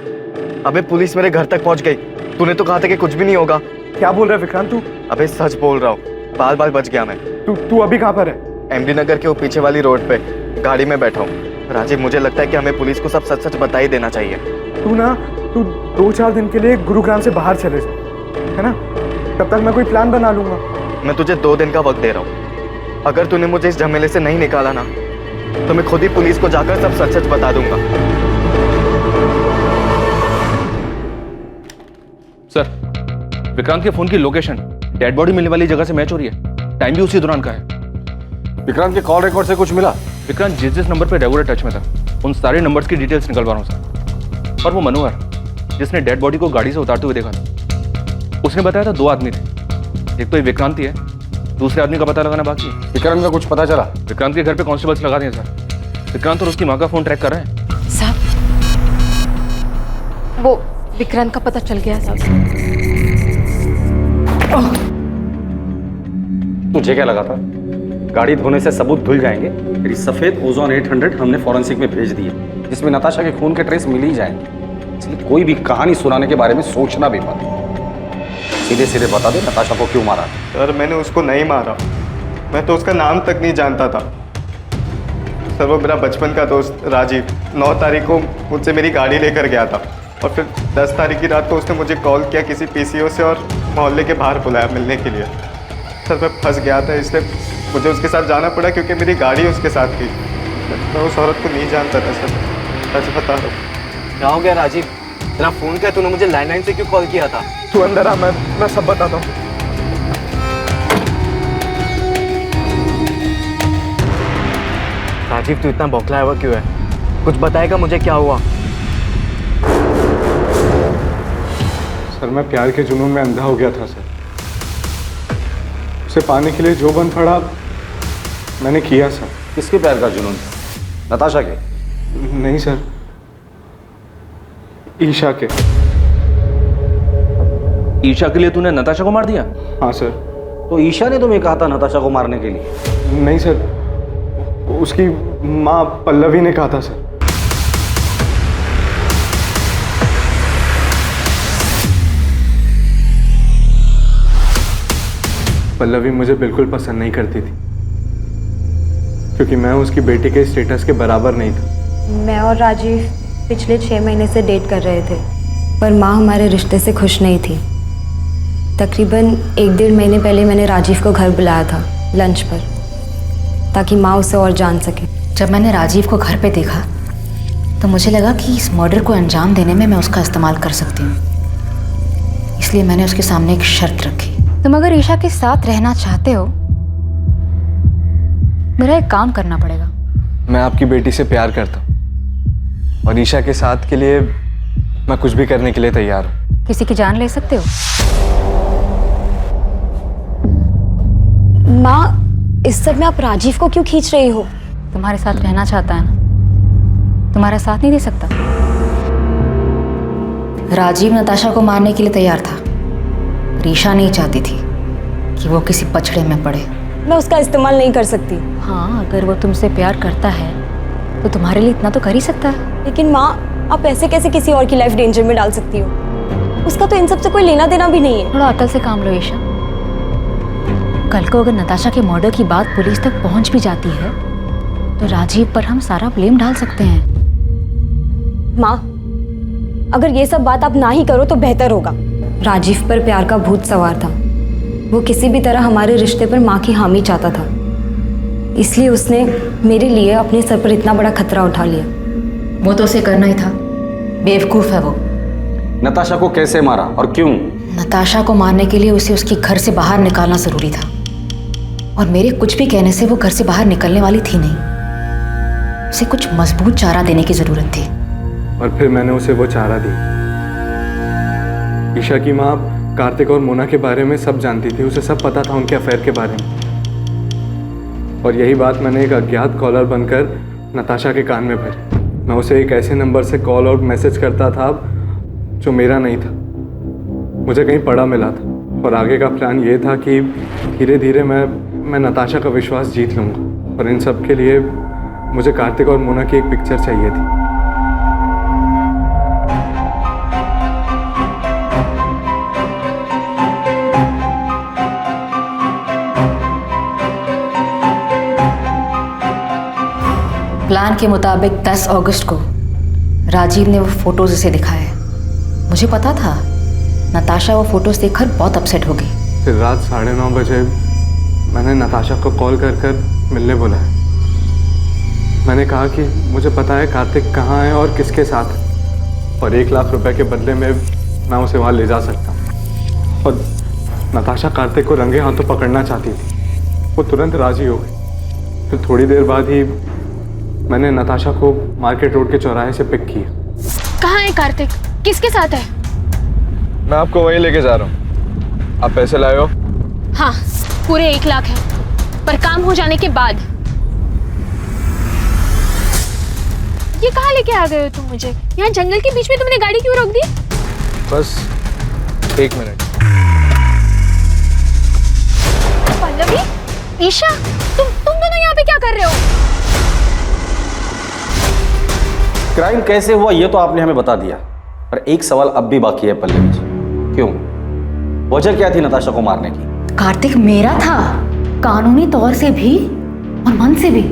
अबे पुलिस मेरे घर तक पहुंच गई। तूने तो कहा था कि कुछ भी नहीं होगा। क्या बोल रहा है विक्रांत तू? अबे सच बोल रहा हूँ, बाल बाल बच गया मैं। तू अभी कहाँ पर है? एमडी नगर के वो पीछे वाली रोड पे गाड़ी में बैठा हूँ। राजीव, मुझे लगता है कि हमें पुलिस को सब सच सच बता ही देना चाहिए। तू 2-4 दिन के लिए गुरुग्राम से बाहर चले जा, है ना? तब तक मैं कोई प्लान बना लूंगा। मैं तुझे 2 दिन का वक्त दे रहा हूँ। अगर तूने मुझे इस झमेले से नहीं निकाला ना तो मैं खुद ही पुलिस को जाकर सब सच सच बता दूंगा। सर, विक्रांत के फोन की लोकेशन डेड बॉडी मिलने वाली जगह से मैच हो रही है। टाइम भी उसी दौरान का है। विक्रांत के कॉल रिकॉर्ड से कुछ मिला? विक्रांत जिस नंबर पर रेगुलर टच में था उन सारे नंबर्स की डिटेल्स निकलवा रहा हूँ सर। और वो मनोहर जिसने डेड बॉडी को गाड़ी से उतारते हुए देखा था, उसने बताया था 2 आदमी थे। एक तो ये विक्रांति है दूसरे आदमी का पता लगाना बाकी है। विक्रांत का कुछ पता चला? विक्रांत के घर पे कांस्टेबल्स लगा दिए सर। विक्रांत और उसकी माँ का फोन ट्रैक कर रहे हैं। साहब, वो विक्रांत का पता चल गया साहब। मुझे क्या लगा था गाड़ी धोने से सबूत धुल जाएंगे। मेरी सफेद ओजोन 800 हमने फॉरेंसिक में भेज दी है, जिसमें नताशा के खून के ट्रेस मिल ही जाएंगे। इसलिए कोई भी कहानी सुनाने के बारे में सोचना भी मत। सीधे सीधे बता दे नताशा को क्यों मारा। सर मैंने उसको नहीं मारा, मैं तो उसका नाम तक नहीं जानता था। सर वो मेरा बचपन का दोस्त राजीव 9 तारीख को मुझसे मेरी गाड़ी लेकर गया था और फिर 10 तारीख की रात को उसने मुझे कॉल किया किसी पीसीओ से और मोहल्ले के बाहर बुलाया मिलने के लिए। सर मैं फंस गया था, इसलिए मुझे उसके साथ जाना पड़ा क्योंकि मेरी गाड़ी उसके साथ थी। मैं उस औरत को नहीं जानता था सर, सच बता रहा हूँ। क्या हो गया राजीव? तेरा फोन क्या, तूने मुझे लैंडलाइन से क्यों कॉल किया था? तू अंदर आ, मैं सब बताता हूँ। राजीव तू इतना बौखलाया हुआ क्यों है? कुछ बताएगा मुझे क्या हुआ? सर मैं प्यार के जुनून में अंधा हो गया था सर। उसे पाने के लिए जो बन पड़ा मैंने किया सर। किसके प्यार का जुनून? नताशा के? नहीं सर, ईशा के। ईशा के लिए तूने नताशा को मार दिया? हाँ सर। तो ईशा ने तुम्हें कहा था नताशा को मारने के लिए? नहीं सर, उसकी माँ पल्लवी ने कहा था सर। पल्लवी मुझे बिल्कुल पसंद नहीं करती थी क्योंकि मैं उसकी बेटी के स्टेटस के बराबर नहीं था। मैं और राजीव पिछले 6 महीने से डेट कर रहे थे, पर माँ हमारे रिश्ते से खुश नहीं थी। तकरीबन 1-1.5 महीने पहले मैंने राजीव को घर बुलाया था लंच पर, ताकि माँ उसे और जान सके। जब मैंने राजीव को घर पे देखा तो मुझे लगा कि इस मर्डर को अंजाम देने में मैं उसका इस्तेमाल कर सकती हूँ। इसलिए मैंने उसके सामने एक शर्त रखी। तुम अगर ईशा के साथ रहना चाहते हो, मेरा एक काम करना पड़ेगा। मैं आपकी बेटी से प्यार करता हूँ और ईशा के साथ के लिए मैं कुछ भी करने के लिए तैयार हूँ। किसी की जान ले सकते हो? माँ, इस सब में आप राजीव को क्यों खींच रही हो? तुम्हारे साथ रहना चाहता है ना, तुम्हारा साथ नहीं दे सकता। राजीव नताशा को मारने के लिए तैयार था, ईशा नहीं चाहती थी कि वो किसी पछड़े में पड़े। मैं उसका इस्तेमाल नहीं कर सकती। हाँ, अगर वो तुमसे प्यार करता है तो तुम्हारे लिए इतना तो कर ही सकता है। लेकिन माँ, आप ऐसे कैसे किसी और की लाइफ डेंजर में डाल सकती हो? उसका तो इन सब से कोई लेना देना भी नहीं है। थोड़ा अकल से काम लो ईशा। कल को अगर नताशा के मर्डर की बात पुलिस तक पहुंच भी जाती है तो राजीव पर हम सारा ब्लेम डाल सकते हैं। माँ, अगर ये सब बात आप ना ही करो तो बेहतर होगा। राजीव पर प्यार का भूत सवार था। वो किसी भी तरह हमारे रिश्ते पर माँ की हामी चाहता था, इसलिए उसने मेरे लिए अपने सर पर इतना बड़ा खतरा उठा लिया। वो तो उसे करना ही था, बेवकूफ़ है वो। नताशा को कैसे मारा और क्यों? नताशा को मारने के लिए उसे उसके घर से बाहर निकालना जरूरी था, और मेरे कुछ भी कहने से वो घर से बाहर निकलने वाली थी नहीं। उसे कुछ मजबूत चारा देने की जरूरत थी। और फिर मैंने उसे वो चारा दी। ईशा की माँ कार्तिक और मोना के बारे में सब जानती थी, उसे सब पता था उनके अफेयर के बारे में। और यही बात मैंने एक अज्ञात कॉलर बनकर नताशा के कान में भरी। मैं उसे एक ऐसे नंबर से कॉल और मैसेज करता था जो मेरा नहीं था, मुझे कहीं पड़ा मिला था। और आगे का प्लान ये था कि धीरे धीरे मैं नताशा का विश्वास जीत लूँगा। और इन सब के लिए मुझे कार्तिक और मोना की एक पिक्चर चाहिए थी। प्लान के मुताबिक 10 अगस्त को राजीव ने वो फोटोज उसे दिखाए। मुझे पता था नताशा वो फोटोज देखकर बहुत अपसेट हो गई। फिर रात 9:30 बजे मैंने नताशा को कॉल कर मिलने बुलाया। मैंने कहा कि मुझे पता है कार्तिक कहाँ है और किसके साथ, और 1 लाख रुपए के बदले में मैं उसे वहाँ ले जा सकता हूँ। और नताशा कार्तिक को रंगे हाथों पकड़ना चाहती थी। वो तुरंत राजी हो गई। फिर थोड़ी देर बाद ही मैंने नताशा को मार्केट रोड के चौराहे से पिक किया। कहाँ है कार्तिक? किसके साथ है? मैं आपको वहीं लेके जा रहा हूँ। आप पैसे लाए हो? हाँ, पूरे 1 लाख है, पर काम हो जाने के बाद। ये कहाँ लेके आ गए हो तुम मुझे? यहाँ जंगल के बीच में तुमने गाड़ी क्यों रोक दी? बस 1 मिनट। पल्लवी, ईशा, तुम दोनों यहाँ पे क्या कर रहे हो? क्राइम कैसे हुआ ये तो आपने हमें बता दिया, पर एक सवाल अब भी बाकी है पल्लवी जी। क्यों? वजह क्या थी नताशा को मारने की? कार्तिक मेरा था, कानूनी तौर से भी और मन से भी।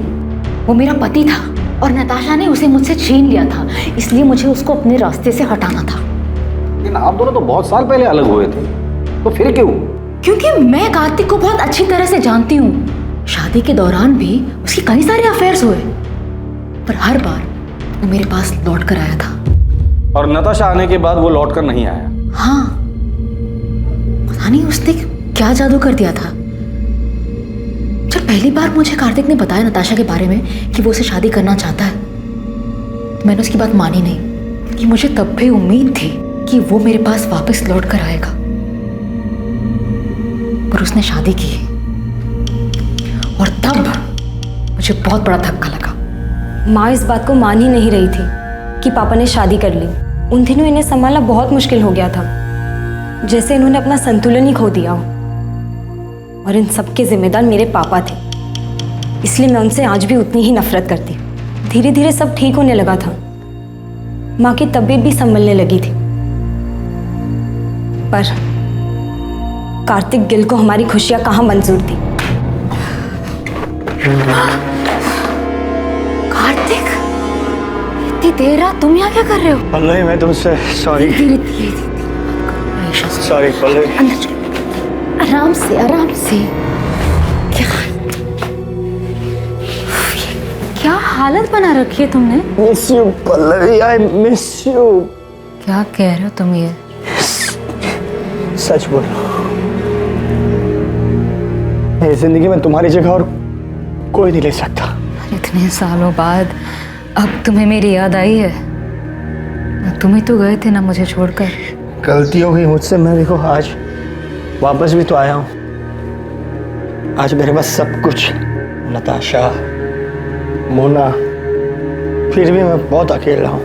वो मेरा पति था और नताशा ने उसे मुझसे छीन लिया था, इसलिए मुझे उसको अपने रास्ते से हटाना था। लेकिन आप दोनों तो बहुत साल पहले अलग हुए थे, तो फिर क्यों? क्योंकि मैं कार्तिक को बहुत अच्छी तरह से जानती हूँ। शादी के दौरान भी उसकी कई सारे अफेयर्स हुए, पर हर बार वो मेरे पास लौट कर आया था। और नताशा आने के बाद वो लौट कर नहीं आया? हाँ, पता नहीं उसने क्या जादू कर दिया था। जब पहली बार मुझे कार्तिक ने बताया नताशा के बारे में कि वो उसे शादी करना चाहता है, तो मैंने उसकी बात मानी नहीं, कि मुझे तब भी उम्मीद थी कि वो मेरे पास वापस लौट कर आएगा। पर उसने शादी की और तब मुझे बहुत बड़ा धक्का लगा। माँ इस बात को मान ही नहीं रही थी कि पापा ने शादी कर ली। उन दिनों इन्हें संभालना बहुत मुश्किल हो गया था, जैसे इन्होंने अपना संतुलन ही खो दिया हो। और इन सब के जिम्मेदार मेरे पापा थे, इसलिए मैं उनसे आज भी उतनी ही नफरत करती। धीरे धीरे सब ठीक होने लगा था, माँ की तबीयत भी संभलने लगी थी, पर कार्तिक गिल को हमारी खुशियां कहाँ मंजूर थी। कार्तिक, इतनी देर रात तुम यहाँ क्या कर रहे हो? पल्लवी, मैं तुमसे सॉरी। सॉरी पल्लवी। आराम से, आराम से। क्या हालत बना रखी है तुमने? Miss you Pallavi, I miss you. क्या कह रहे हो तुम ये? सच बोलो, मेरी जिंदगी में तुम्हारी जगह और कोई नहीं ले सकता। इतने सालों बाद अब तुम्हें मेरी याद आई है? तुम ही तो गए थे ना मुझे छोड़कर। गलती हो गई मुझसे, मैं देखो आज वापस भी तो आया हूँ। आज मेरे पास सब कुछ, नताशा, मोना, फिर भी मैं बहुत अकेला हूँ।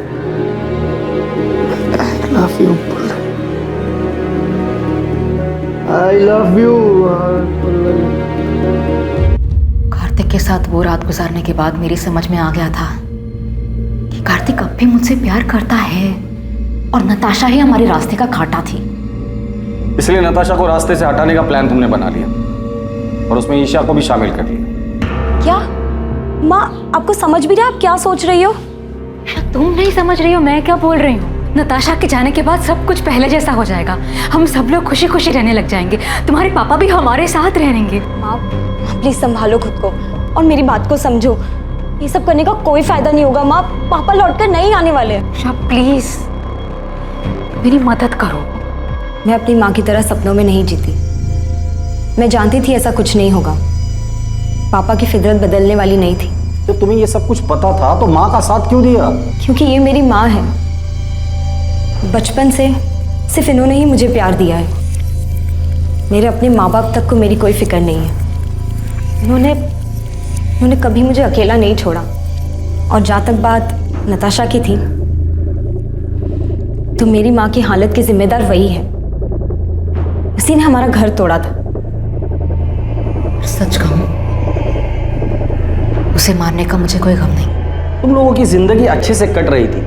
I love you. कार्तिक के साथ वो रात गुजारने के बाद मेरी समझ में आ गया था कि कार्तिक अब भी मुझसे प्यार करता है और नताशा ही हमारे रास्ते का कांटा थी। इसलिए नताशा को रास्ते से हटाने का प्लान तुमने बना लिया और उसमें ईशा को भी शामिल कर लिया। क्या माँ, आपको समझ भी रहा आप क्या सोच रही हो? तुम नहीं समझ रही हो मैं क्या बोल रही हूँ। नताशा के जाने के बाद सब कुछ पहले जैसा हो जाएगा। हम सब लोग खुशी खुशी रहने लग जाएंगे। तुम्हारे पापा भी हमारे साथ रहेंगे। माँ प्लीज संभालो खुद को और मेरी बात को समझो। ये सब करने का कोई फायदा नहीं होगा माँ, पापा लौटकर नहीं आने वाले। प्लीज मेरी मदद करो। मैं अपनी माँ की तरह सपनों में नहीं जीती। मैं जानती थी ऐसा कुछ नहीं होगा। पापा की फितरत बदलने वाली नहीं थी। जब तुम्हें ये सब कुछ पता था तो माँ का साथ क्यों दिया? क्योंकि ये मेरी माँ है। बचपन से सिर्फ इन्होंने ही मुझे प्यार दिया है। मेरे अपने माँ बाप तक को मेरी कोई फिक्र नहीं है। इन्होंने कभी मुझे अकेला नहीं छोड़ा। और जहाँ तक बात नताशा की थी, तो मेरी माँ की हालत के जिम्मेदार वही है। उसी ने हमारा घर तोड़ा था। सच कहूं, उसे मारने का मुझे कोई गम नहीं। तुम लोगों की जिंदगी अच्छे से कट रही थी।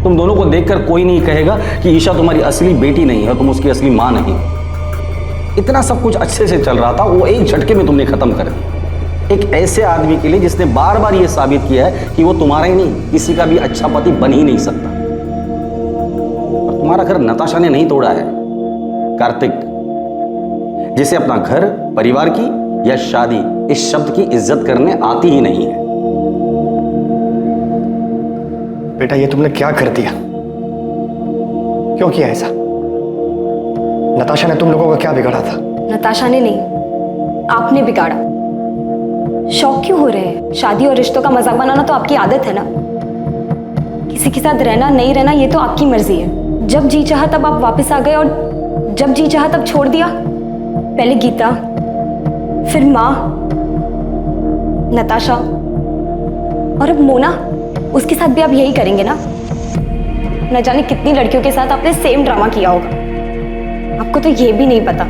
तुम दोनों को देखकर कोई नहीं कहेगा कि ईशा तुम्हारी असली बेटी नहीं है, तुम उसकी असली माँ नहीं। इतना सब कुछ अच्छे से चल रहा था, वो एक झटके में तुमने खत्म कर दिया। एक ऐसे आदमी के लिए जिसने बार बार ये साबित किया है कि वो तुम्हारा ही नहीं किसी का भी अच्छा पति बन ही नहीं सकता। और तुम्हारा घर नताशा ने नहीं तोड़ा है, कार्तिक, जिसे अपना घर, परिवार की या शादी इस शब्द की इज्जत करने आती ही नहीं है। बेटा, ये तुमने क्या कर दिया? क्यों किया ऐसा? नताशा ने तुम लोगों का क्या बिगाड़ा था? नताशा ने नहीं, आपने बिगाड़ा। शौक क्यों हो रहे हैं? शादी और रिश्तों का मजाक बनाना तो आपकी आदत है ना। किसी के साथ रहना नहीं रहना ये तो आपकी मर्जी है। जब जी चाहा तब आप वापस आ गए और जब जी चाहा तब छोड़ दिया। पहले गीता, फिर माँ, नताशा और अब मोना, उसके साथ भी आप यही करेंगे ना? न जाने कितनी लड़कियों के साथ आपने सेम ड्रामा किया होगा। आपको तो ये भी नहीं पता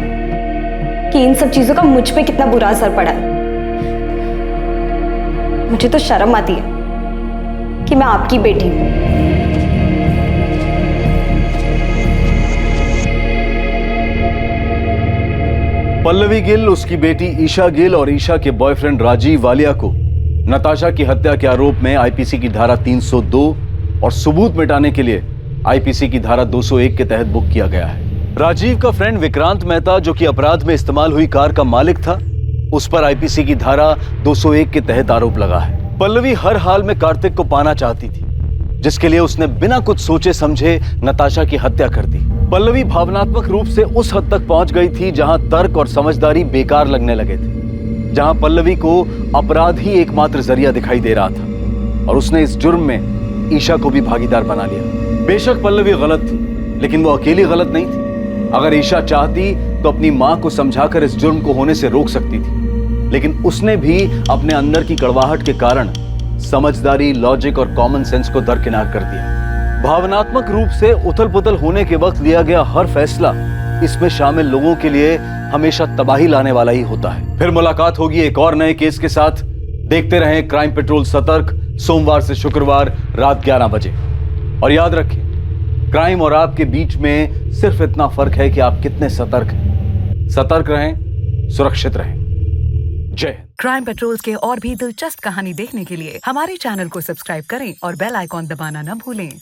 कि इन सब चीजों का मुझ पे कितना बुरा असर पड़ा है। मुझे तो शर्म आती है कि मैं आपकी बेटी हूं। पल्लवी गिल, उसकी बेटी ईशा गिल और ईशा के बॉयफ्रेंड राजीव वालिया को नताशा की हत्या के आरोप में आईपीसी की धारा 302 और सबूत मिटाने के लिए आईपीसी की धारा 201 के तहत बुक किया गया है। राजीव का फ्रेंड विक्रांत मेहता, जो कि अपराध में इस्तेमाल हुई कार का मालिक था, उस पर आईपीसी की धारा 201 के तहत आरोप लगा है। पल्लवी हर हाल में कार्तिक को पाना चाहती थी, जिसके लिए उसने बिना कुछ सोचे समझे नताशा की हत्या कर दी। पल्लवी भावनात्मक रूप से उस हद तक पहुंच गई थी जहां तर्क और समझदारी बेकार लगने लगे थे, जहां पल्लवी को अपराध ही एकमात्र जरिया दिखाई दे रहा था और उसने इस जुर्म में ईशा को भी भागीदार बना लिया। बेशक पल्लवी गलत थी, लेकिन वो अकेली गलत नहीं थी। अगर ईशा चाहती तो अपनी मां को समझाकर इस जुर्म को होने से रोक सकती थी, लेकिन उसने भी अपने अंदर की कड़वाहट के कारण समझदारी, लॉजिक और कॉमन सेंस को दरकिनार कर दिया। भावनात्मक रूप से उथल-पुथल होने के वक्त लिया गया हर फैसला इसमें शामिल लोगों के लिए हमेशा तबाही लाने वाला ही होता है। फिर मुलाकात होगी एक और नए केस के साथ। देखते रहें क्राइम पेट्रोल सतर्क, सोमवार से शुक्रवार रात 11 बजे। और याद रखें, क्राइम और आपके बीच में सिर्फ इतना फर्क है कि आप कितने सतर्क हैं। सतर्क रहें, सुरक्षित रहें। जय हिंद। क्राइम पेट्रोल के और भी दिलचस्प कहानी देखने के लिए हमारे चैनल को सब्सक्राइब करें और बेल आइकॉन दबाना न भूलें।